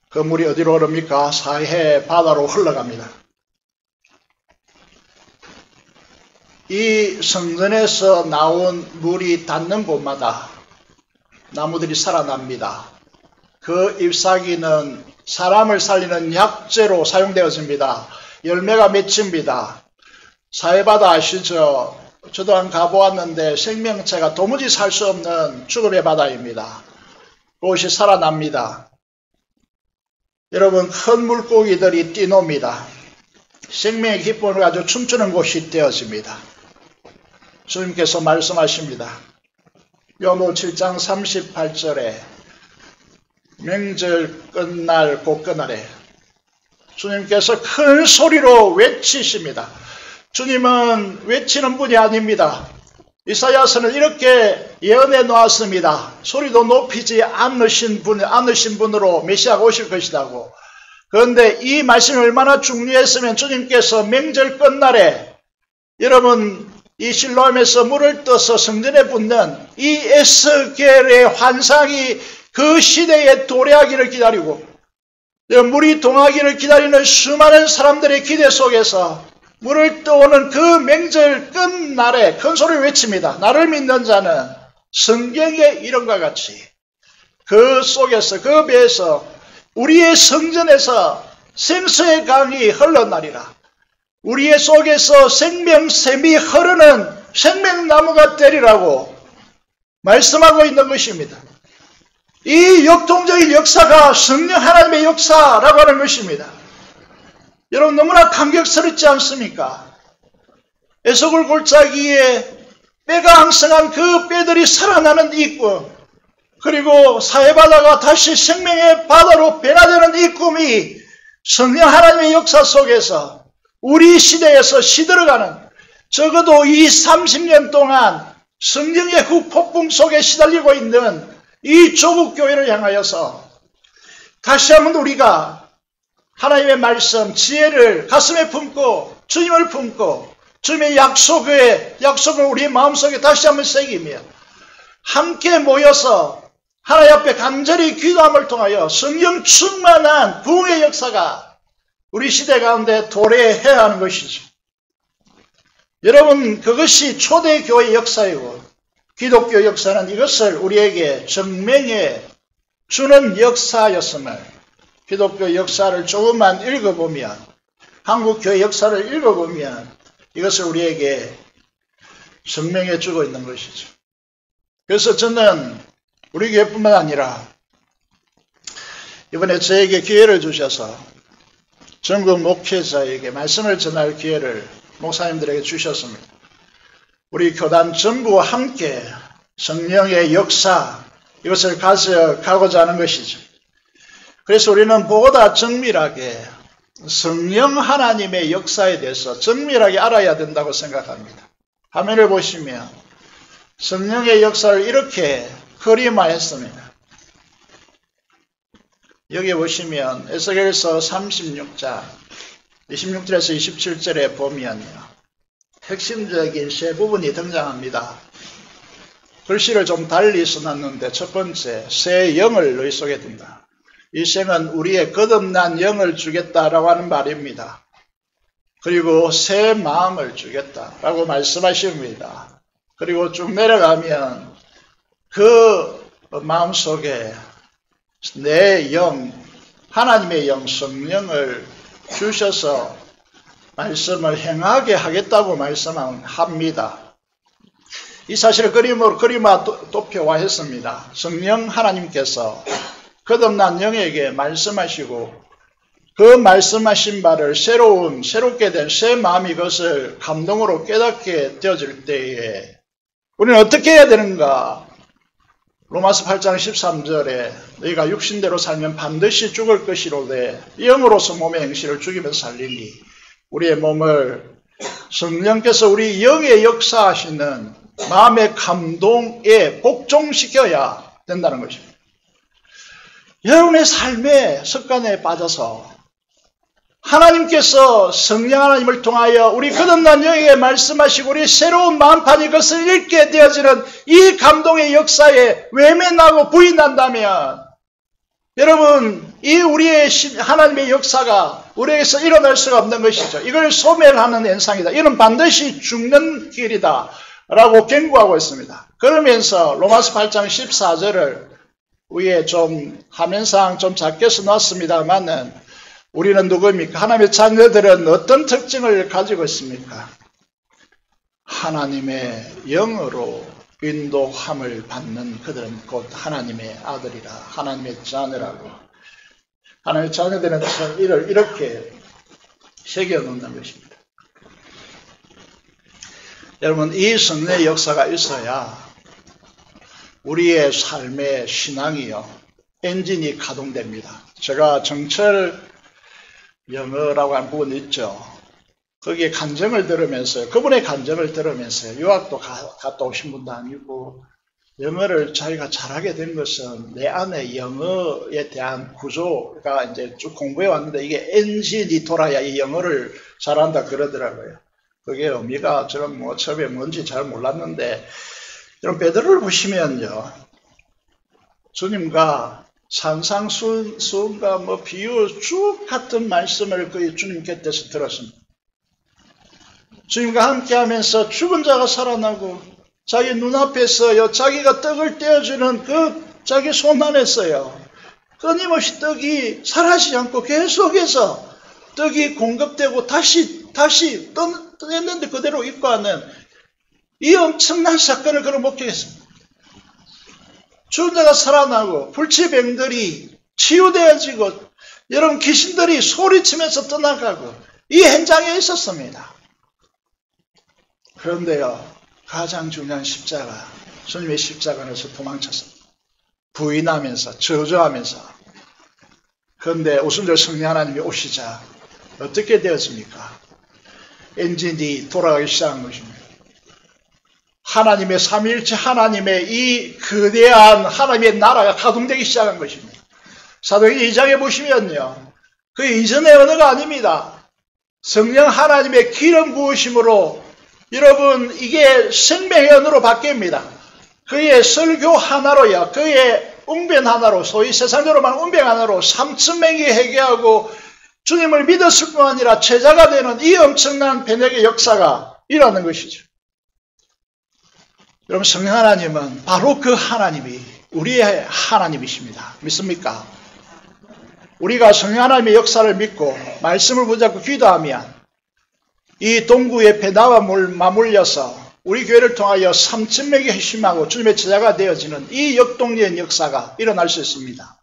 그 물이 어디로 흐릅니까? 사해 바다로 흘러갑니다. 이 성전에서 나온 물이 닿는 곳마다 나무들이 살아납니다. 그 잎사귀는 사람을 살리는 약재로 사용되어집니다. 열매가 맺힙니다. 사해바다 아시죠? 저도 한 가보았는데 생명체가 도무지 살 수 없는 죽음의 바다입니다. 그곳이 살아납니다. 여러분, 큰 물고기들이 뛰놉니다. 생명의 기쁨을 가지고 춤추는 곳이 되어집니다. 주님께서 말씀하십니다. 요한복음 7장 38절에 명절 끝날 곧 그날에 주님께서 큰 소리로 외치십니다. 주님은 외치는 분이 아닙니다. 이사야서는 이렇게 예언해 놓았습니다. 소리도 높이지 않으신 분으로 메시아가 오실 것이라고. 그런데 이 말씀이 얼마나 중요했으면 주님께서 명절 끝날에 여러분 이 실로암에서 물을 떠서 성전에 붓는 이 에스겔의 환상이 그 시대에 도래하기를 기다리고 물이 동하기를 기다리는 수많은 사람들의 기대 속에서 물을 떠오는 그 명절 끝날에 큰 소리를 외칩니다. 나를 믿는 자는 성경의 이름과 같이 그 속에서 그 배에서 우리의 성전에서 생수의 강이 흘러나리라. 우리의 속에서 생명샘이 흐르는 생명나무가 되리라고 말씀하고 있는 것입니다. 이 역동적인 역사가 성령 하나님의 역사라고 하는 것입니다. 여러분 너무나 감격스럽지 않습니까? 에스겔 골짜기에 뼈가 항성한 그 뼈들이 살아나는 이 꿈, 그리고 사해바다가 다시 생명의 바다로 변화되는 이 꿈이 성령 하나님의 역사 속에서 우리 시대에서 시들어가는 적어도 이 30년 동안 성령의 후폭풍 속에 시달리고 있는 이 조국 교회를 향하여서 다시 한번 우리가 하나님의 말씀, 지혜를 가슴에 품고 주님을 품고 주님의 약속을 우리의 마음속에 다시 한번 새기며 함께 모여서 하나님 앞에 간절히 기도함을 통하여 성령 충만한 부흥의 역사가 우리 시대 가운데 도래해야 하는 것이죠. 여러분 그것이 초대교회의 역사이고 기독교 역사는 이것을 우리에게 증명해 주는 역사였음을 기독교 역사를 조금만 읽어보면 한국교회 역사를 읽어보면 이것을 우리에게 증명해 주고 있는 것이죠. 그래서 저는 우리 교회뿐만 아니라 이번에 저에게 기회를 주셔서 전국 목회자에게 말씀을 전할 기회를 목사님들에게 주셨습니다. 우리 교단 전부와 함께 성령의 역사 이것을 가져가고자 하는 것이죠. 그래서 우리는 보다 정밀하게 성령 하나님의 역사에 대해서 정밀하게 알아야 된다고 생각합니다. 화면을 보시면 성령의 역사를 이렇게 그림화했습니다. 여기 보시면 에스겔서 36장 26절에서 27절에 보면요. 핵심적인 세 부분이 등장합니다. 글씨를 좀 달리 써놨는데 첫 번째, 새 영을 너희 속에 둔다. 이 생은 우리의 거듭난 영을 주겠다라고 하는 말입니다. 그리고 새 마음을 주겠다라고 말씀하십니다. 그리고 쭉 내려가면 그 마음속에 내 영, 하나님의 영, 성령을 주셔서 말씀을 행하게 하겠다고 말씀합니다. 이 사실을 그림화 도표화했습니다. 성령 하나님께서 거듭난 영에게 말씀하시고 그 말씀하신 바를 새롭게 된 새 마음이 그것을 감동으로 깨닫게 되어질 때에 우리는 어떻게 해야 되는가? 로마서 8장 13절에 너희가 육신대로 살면 반드시 죽을 것이로되 영으로서 몸의 행실을 죽이면서 살리니 우리의 몸을 성령께서 우리 영의 역사하시는 마음의 감동에 복종시켜야 된다는 것입니다. 여러분의 삶의 습관에 빠져서 하나님께서 성령 하나님을 통하여 우리 거듭난 영에게 말씀하시고 우리 새로운 마음판이 그것을 읽게 되어지는 이 감동의 역사에 외면하고 부인한다면 여러분 이 우리의 하나님의 역사가 우리에게서 일어날 수가 없는 것이죠. 이걸 소멸하는 현상이다. 이는 반드시 죽는 길이다 라고 경고하고 있습니다. 그러면서 로마서 8장 14절을 위에 좀 화면상 좀 작게 써놨습니다만은 우리는 누구입니까? 하나님의 자녀들은 어떤 특징을 가지고 있습니까? 하나님의 영으로 인도함을 받는 그들은 곧 하나님의 아들이라 하나님의 자녀라고 하나님의 자녀들은 이를 이렇게 새겨놓는 것입니다. 여러분 이 성령의 역사가 있어야 우리의 삶의 신앙이요 엔진이 가동됩니다. 제가 정철 영어라고 하는 부분이 있죠. 거기에 간증을 들으면서요. 그분의 간증을 들으면서요. 유학도 갔다 오신 분도 아니고 영어를 자기가 잘하게 된 것은 내 안에 영어에 대한 구조가 이제 쭉 공부해 왔는데 이게 엔진이 돌아야 이 영어를 잘한다 그러더라고요. 그게 의미가 저는 처음에 뭔지 잘 몰랐는데 여러분 베드로를 보시면요. 주님과 산상수훈과 비유 쭉 같은 말씀을 거의 주님 곁에서 들었습니다. 주님과 함께 하면서 죽은 자가 살아나고 자기 눈앞에서요 자기가 떡을 떼어주는 그 자기 손 안에서요 끊임없이 떡이 사라지지 않고 계속해서 떡이 공급되고 다시 떼었는데 그대로 입고 하는 이 엄청난 사건을 그를 목격했습니다. 죽은 자가 살아나고 불치병들이 치유되어지고 여러분 귀신들이 소리치면서 떠나가고 이 현장에 있었습니다. 그런데요 가장 중요한 십자가 주님의 십자가에서 도망쳤습니다. 부인하면서 저주하면서 그런데 오순절 성령 하나님이 오시자 어떻게 되었습니까? 엔진이 돌아가기 시작한 것입니다. 하나님의 삼위일체 하나님의 이 거대한 하나님의 나라가 가동되기 시작한 것입니다. 사도행전 2장에 보시면요. 그 이전의 언어가 아닙니다. 성령 하나님의 기름 부으심으로 여러분 이게 생명의 언어로 바뀝니다. 그의 설교 하나로요. 그의 웅변 하나로 소위 세상적으로 말하는 웅변 하나로 3,000명이 회개하고 주님을 믿었을 뿐 아니라 제자가 되는 이 엄청난 변혁의 역사가 일어나는 것이죠. 여러분 성령 하나님은 바로 그 하나님이 우리의 하나님이십니다. 믿습니까? 우리가 성령 하나님의 역사를 믿고 말씀을 붙잡고 기도하면 이 동구의 배나와 맞물려서 우리 교회를 통하여 3,000명이 회심하고 주님의 제자가 되어지는 이 역동적인 역사가 일어날 수 있습니다.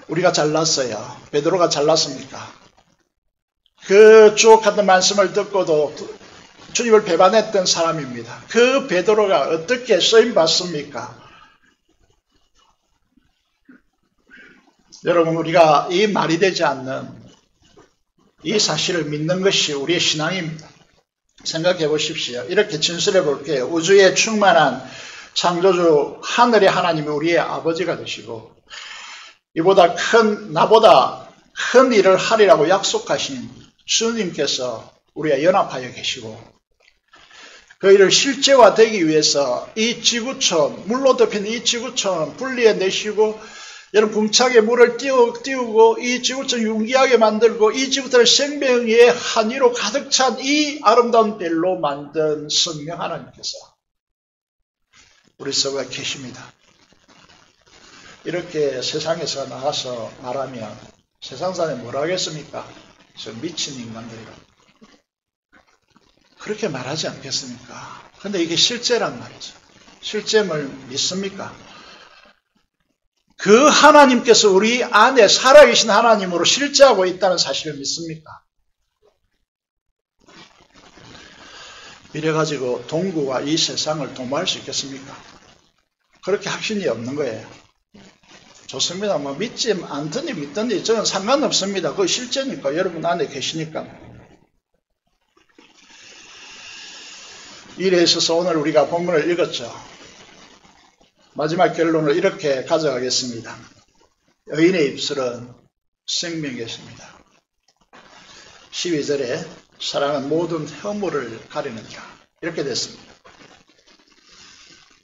우리가 잘났어요. 베드로가 잘났습니까? 그 주옥 같은 말씀을 듣고도 주님을 배반했던 사람입니다. 그 베드로가 어떻게 쓰임받습니까? 여러분 우리가 이 말이 되지 않는 이 사실을 믿는 것이 우리의 신앙입니다. 생각해 보십시오. 이렇게 진술해 볼게요. 우주에 충만한 창조주 하늘의 하나님이 우리의 아버지가 되시고 나보다 큰 일을 하리라고 약속하신 주님께서 우리와 연합하여 계시고 그 일을 실제화되기 위해서 이 지구촌, 물로 덮인 이 지구촌 분리해내시고 여러분 궁창에 물을 띄우고 이 지구촌 융기하게 만들고 이 지구촌을 생명의 한의로 가득 찬 이 아름다운 별로 만든 성령 하나님께서 우리 속에 계십니다. 이렇게 세상에서 나가서 말하면 세상 사람이 뭐라 하겠습니까? 저 미친 인간들이라고. 그렇게 말하지 않겠습니까? 근데 이게 실제란 말이죠. 실제를 믿습니까? 그 하나님께서 우리 안에 살아계신 하나님으로 실제하고 있다는 사실을 믿습니까? 이래가지고 동구가 이 세상을 도모할 수 있겠습니까? 그렇게 확신이 없는 거예요. 좋습니다. 뭐 믿지 않든지 믿든지 저는 상관없습니다. 그거 실제니까 여러분 안에 계시니까. 이래 있어서 오늘 우리가 본문을 읽었죠. 마지막 결론을 이렇게 가져가겠습니다. 의인의 입술은 생명이었습니다. 12절에 사랑은 모든 허물을 가리느니라 이렇게 됐습니다.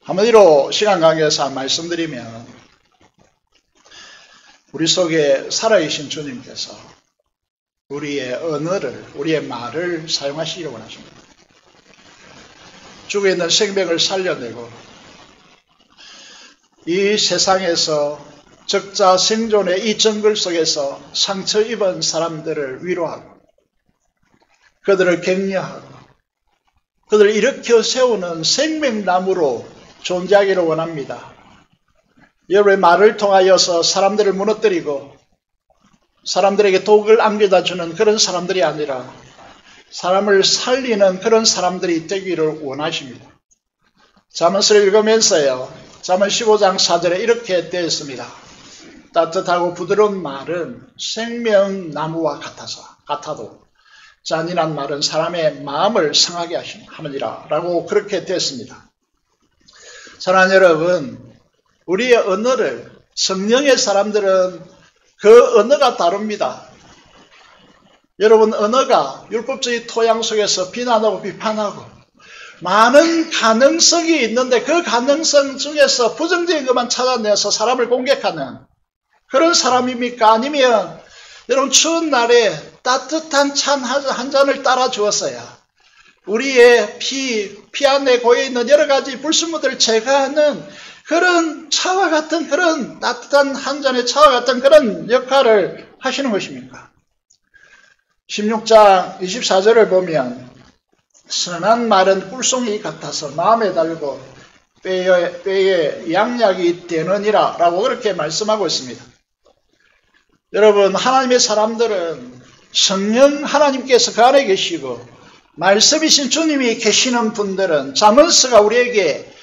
한마디로 시간 관계에서 말씀드리면 우리 속에 살아계신 주님께서 우리의 언어를, 우리의 말을 사용하시기를 원하십니다. 죽어 있는 생명을 살려내고 이 세상에서 적자 생존의 이 정글 속에서 상처 입은 사람들을 위로하고 그들을 격려하고 그들을 일으켜 세우는 생명나무로 존재하기를 원합니다. 여러분의 말을 통하여서 사람들을 무너뜨리고 사람들에게 독을 안겨다 주는 그런 사람들이 아니라 사람을 살리는 그런 사람들이 되기를 원하십니다. 잠언을 읽으면서요. 잠언 15장 4절에 이렇게 되어 있습니다. 따뜻하고 부드러운 말은 생명나무와 같아도 잔인한 말은 사람의 마음을 상하게 하느니라 라고 그렇게 되었습니다. 사랑하는 여러분, 우리의 언어를 성령의 사람들은 그 언어가 다릅니다. 여러분 언어가 율법적인 토양 속에서 비난하고 비판하고 많은 가능성이 있는데 그 가능성 중에서 부정적인 것만 찾아내서 사람을 공격하는 그런 사람입니까? 아니면 여러분 추운 날에 따뜻한 찬 한 잔을 따라 주었어야 우리의 피 안에 고여있는 여러 가지 불순물들을 제거하는 그런 차와 같은 그런 따뜻한 한 잔의 차와 같은 그런 역할을 하시는 것입니까? 16장 24절을 보면 선한 말은 꿀송이 같아서 마음에 달고 뼈에 양약이 되느니라 라고 그렇게 말씀하고 있습니다. 여러분 하나님의 사람들은 성령 하나님께서 그 안에 계시고 말씀이신 주님이 계시는 분들은 잠언서가 우리에게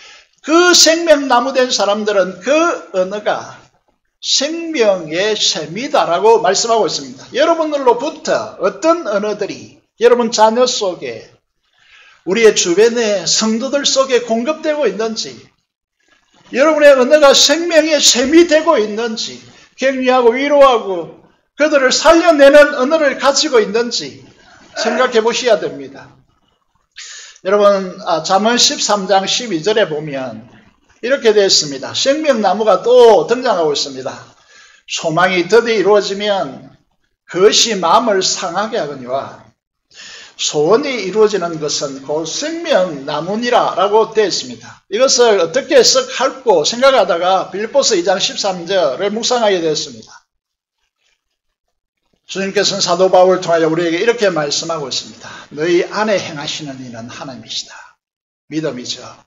그 생명나무된 사람들은 그 언어가 생명의 셈이다라고 말씀하고 있습니다. 여러분들로부터 어떤 언어들이 여러분 자녀 속에 우리의 주변의 성도들 속에 공급되고 있는지 여러분의 언어가 생명의 셈이 되고 있는지 격려하고 위로하고 그들을 살려내는 언어를 가지고 있는지 생각해 보셔야 됩니다. 여러분 잠언 13장 12절에 보면 이렇게 되어 있습니다. 생명나무가 또 등장하고 있습니다. 소망이 드디어 이루어지면 그것이 마음을 상하게 하거니와 소원이 이루어지는 것은 곧 생명나무니라 라고 되어 있습니다. 이것을 어떻게 해석할고 생각하다가 빌립보서 2장 13절을 묵상하게 되었습니다. 주님께서는 사도 바울을 통하여 우리에게 이렇게 말씀하고 있습니다. 너희 안에 행하시는 이는 하나님이시다. 믿음이죠.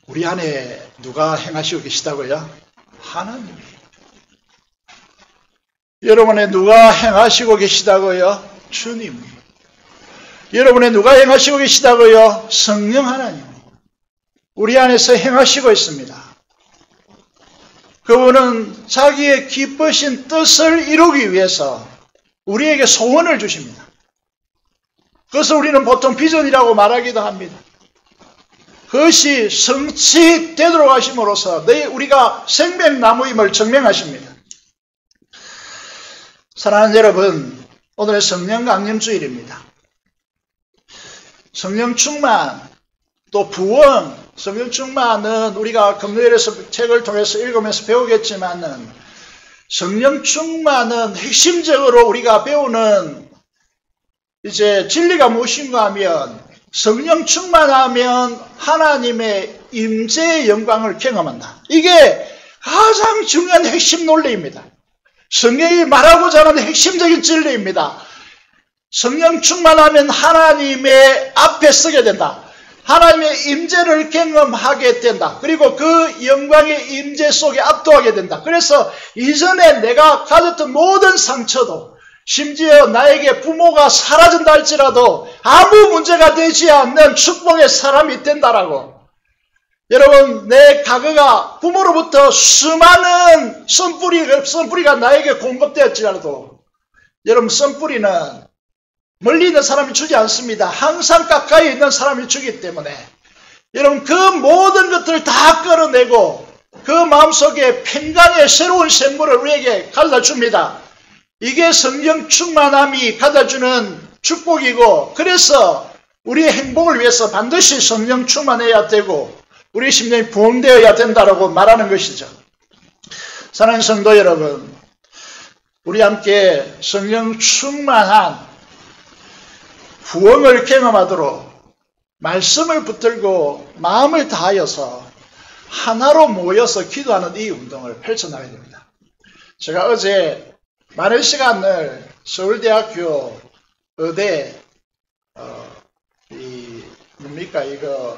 우리 안에 누가 행하시고 계시다고요? 하나님이. 여러분의 누가 행하시고 계시다고요? 주님. 여러분의 누가 행하시고 계시다고요? 성령 하나님. 우리 안에서 행하시고 있습니다. 그분은 자기의 기쁘신 뜻을 이루기 위해서 우리에게 소원을 주십니다. 그것을 우리는 보통 비전이라고 말하기도 합니다. 그것이 성취되도록 하심으로써 우리가 생명나무임을 증명하십니다. 사랑하는 여러분, 오늘은 성령 강림 주일입니다. 성령 충만, 또 부흥, 성령 충만은 우리가 금요일에서 책을 통해서 읽으면서 배우겠지만은 성령 충만은 핵심적으로 우리가 배우는 이제 진리가 무엇인가 하면 성령 충만하면 하나님의 임재의 영광을 경험한다. 이게 가장 중요한 핵심 논리입니다. 성경이 말하고자 하는 핵심적인 진리입니다. 성령 충만하면 하나님의 앞에 서게 된다. 하나님의 임재를 경험하게 된다. 그리고 그 영광의 임재 속에 압도하게 된다. 그래서 이전에 내가 가졌던 모든 상처도, 심지어 나에게 부모가 사라진다 할지라도 아무 문제가 되지 않는 축복의 사람이 된다라고. 여러분, 내 과거가 부모로부터 수많은 썬뿌리가 나에게 공급되었지라도, 여러분, 썬뿌리는 멀리 있는 사람이 주지 않습니다. 항상 가까이 있는 사람이 주기 때문에 여러분, 그 모든 것들을 다 끌어내고 그 마음속에 평강의 새로운 생물을 우리에게 가져다 이게 성령 충만함이 가져주는 축복이고, 그래서 우리의 행복을 위해서 반드시 성령 충만해야 되고 우리 심령이 부흥되어야 된다고 말하는 것이죠. 사랑하는 성도 여러분, 우리 함께 성령 충만한 부흥을 경험하도록 말씀을 붙들고 마음을 다하여서 하나로 모여서 기도하는 이 운동을 펼쳐나가야 됩니다. 제가 어제 많은 시간을 서울대학교 의대 이거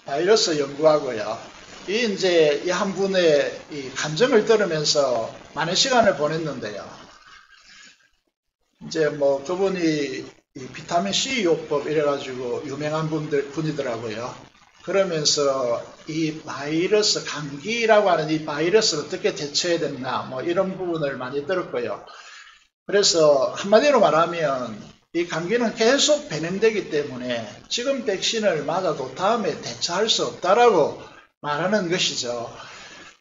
바이러스 연구하고요. 이제 이 한 분의 이 간증을 들으면서 많은 시간을 보냈는데요. 이제 뭐 그분이 이 비타민 C 요법 이래가지고 유명한 분이더라고요. 그러면서 이 바이러스, 감기라고 하는 이 바이러스를 어떻게 대처해야 되나 뭐 이런 부분을 많이 들었고요. 그래서 한마디로 말하면 이 감기는 계속 변형되기 때문에 지금 백신을 맞아도 다음에 대처할 수 없다라고 말하는 것이죠.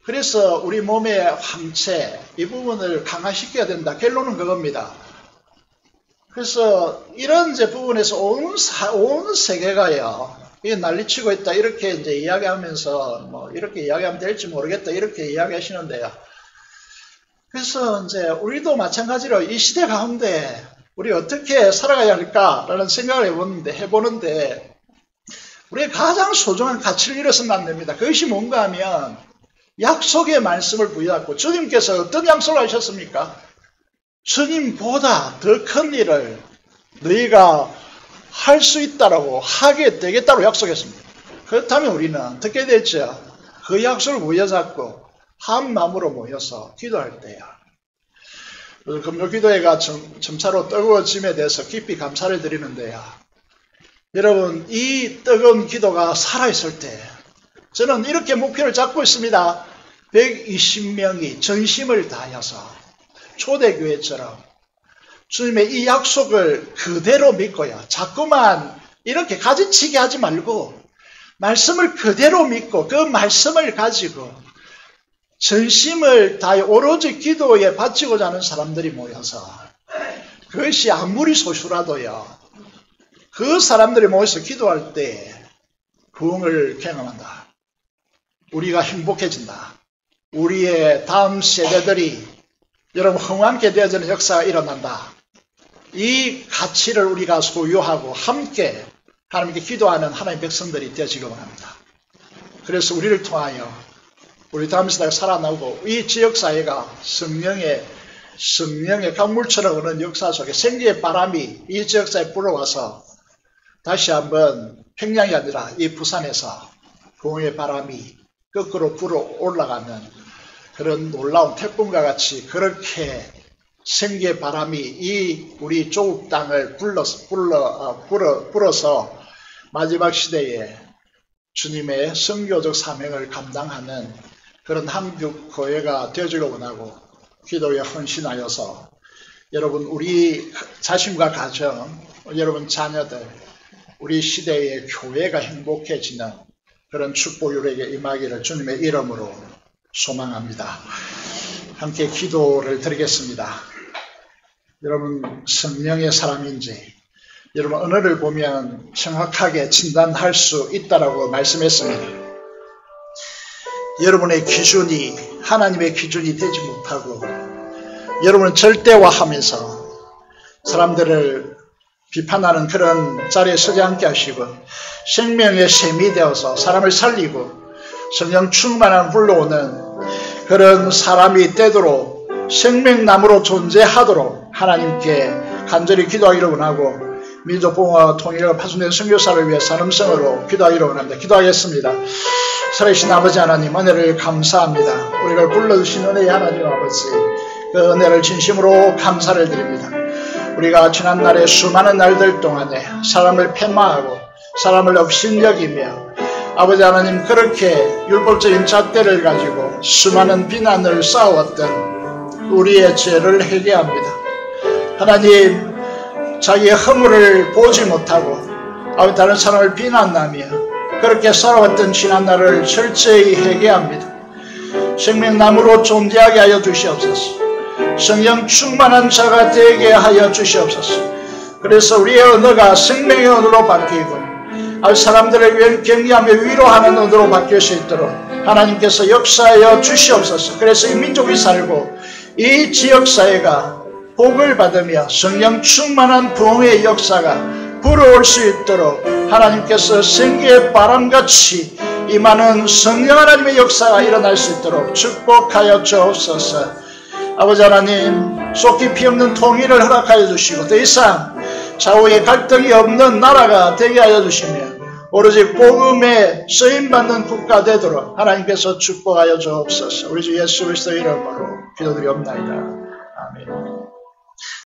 그래서 우리 몸의 항체 이 부분을 강화시켜야 된다. 결론은 그겁니다. 그래서 이런 이제 부분에서 온 세계가요, 이게 난리치고 있다. 이렇게 이제 이야기하면서 뭐 이렇게 이야기하면 될지 모르겠다. 이렇게 이야기하시는데요. 그래서 이제 우리도 마찬가지로 이 시대 가운데 우리 어떻게 살아가야 할까라는 생각을 해보는데 우리의 가장 소중한 가치를 잃어서는 안 됩니다. 그것이 뭔가 하면 약속의 말씀을 부여하고, 주님께서 어떤 약속을 하셨습니까? 주님보다 더 큰 일을 너희가 할 수 있다라고 하게 되겠다고 약속했습니다. 그렇다면 우리는 어떻게 되죠? 그 약속을 부여잡고 한 마음으로 모여서 기도할 때야. 금요기도회가 점차로 뜨거워짐에 대해서 깊이 감사를 드리는데요. 여러분, 이 뜨거운 기도가 살아있을 때 저는 이렇게 목표를 잡고 있습니다. 120명이 전심을 다하여서 초대교회처럼 주님의 이 약속을 그대로 믿고요. 자꾸만 이렇게 가지치기 하지 말고 말씀을 그대로 믿고 그 말씀을 가지고 전심을 다해 오로지 기도에 바치고자 하는 사람들이 모여서, 그것이 아무리 소수라도요, 그 사람들이 모여서 기도할 때 부흥을 경험한다. 우리가 행복해진다. 우리의 다음 세대들이 여러분 흥왕케 되어지는 역사가 일어난다. 이 가치를 우리가 소유하고 함께 하나님께 기도하는 하나님의 백성들이 되어지기 원합니다. 그래서 우리를 통하여 우리 다음 세대가 살아나고 이 지역사회가 성령의 강물처럼 흐르는 역사 속에 생기의 바람이 이 지역사회에 불어와서 다시 한번 평양이 아니라 이 부산에서 부흥의 바람이 거꾸로 불어 올라가는 그런 놀라운 태풍과 같이 그렇게 생기의 바람이 이 우리 조국 땅을 불어서 마지막 시대에 주님의 선교적 사명을 감당하는 그런 한국 교회가 되어주길 원하고 기도에 헌신하여서 여러분 우리 자신과 가정, 여러분 자녀들, 우리 시대의 교회가 행복해지는 그런 축복이 우리에게 임하기를 주님의 이름으로 소망합니다. 함께 기도를 드리겠습니다. 여러분 성령의 사람인지 여러분 언어를 보면 정확하게 진단할 수 있다라고 말씀했습니다. 여러분의 기준이 하나님의 기준이 되지 못하고 여러분은 절대화하면서 사람들을 비판하는 그런 자리에 서지 않게 하시고 생명의 샘이 되어서 사람을 살리고 성령 충만한 불러오는 그런 사람이 되도록 생명나무로 존재하도록 하나님께 간절히 기도하기를 원하고 민족 봉화와 통일과 파손된 선교사를 위해 산음성으로 기도하기를 원합니다. 기도하겠습니다. 살아계신 아버지 하나님, 은혜를 감사합니다. 우리를 불러주신 은혜의 하나님 아버지, 그 은혜를 진심으로 감사를 드립니다. 우리가 지난날의 수많은 날들 동안에 사람을 폐마하고 사람을 업신여기며 아버지 하나님 그렇게 율법적인 잣대를 가지고 수많은 비난을 쌓아왔던 우리의 죄를 회개합니다. 하나님, 자기의 허물을 보지 못하고 아버지 다른 사람을 비난하며 그렇게 살아왔던 지난날을 철저히 회개합니다. 생명나무로 존재하게 하여 주시옵소서. 성령 충만한 자가 되게 하여 주시옵소서. 그래서 우리의 언어가 생명의 언어로 바뀌고 사람들을 격려하며 위로하는 언어로 바뀔 수 있도록 하나님께서 역사하여 주시옵소서. 그래서 이 민족이 살고 이 지역사회가 복을 받으며 성령 충만한 부흥의 역사가 불어올 수 있도록 하나님께서 생기의 바람같이 임하는 성령 하나님의 역사가 일어날 수 있도록 축복하여 주옵소서. 아버지 하나님, 속 깊이 없는 통일을 허락하여 주시고 더 이상 좌우에 갈등이 없는 나라가 되게 하여 주시며 오로지 복음에 쓰임받는 국가 되도록 하나님께서 축복하여 주옵소서. 우리 주 예수 그리스도 이름으로 기도드리옵나이다. 아멘.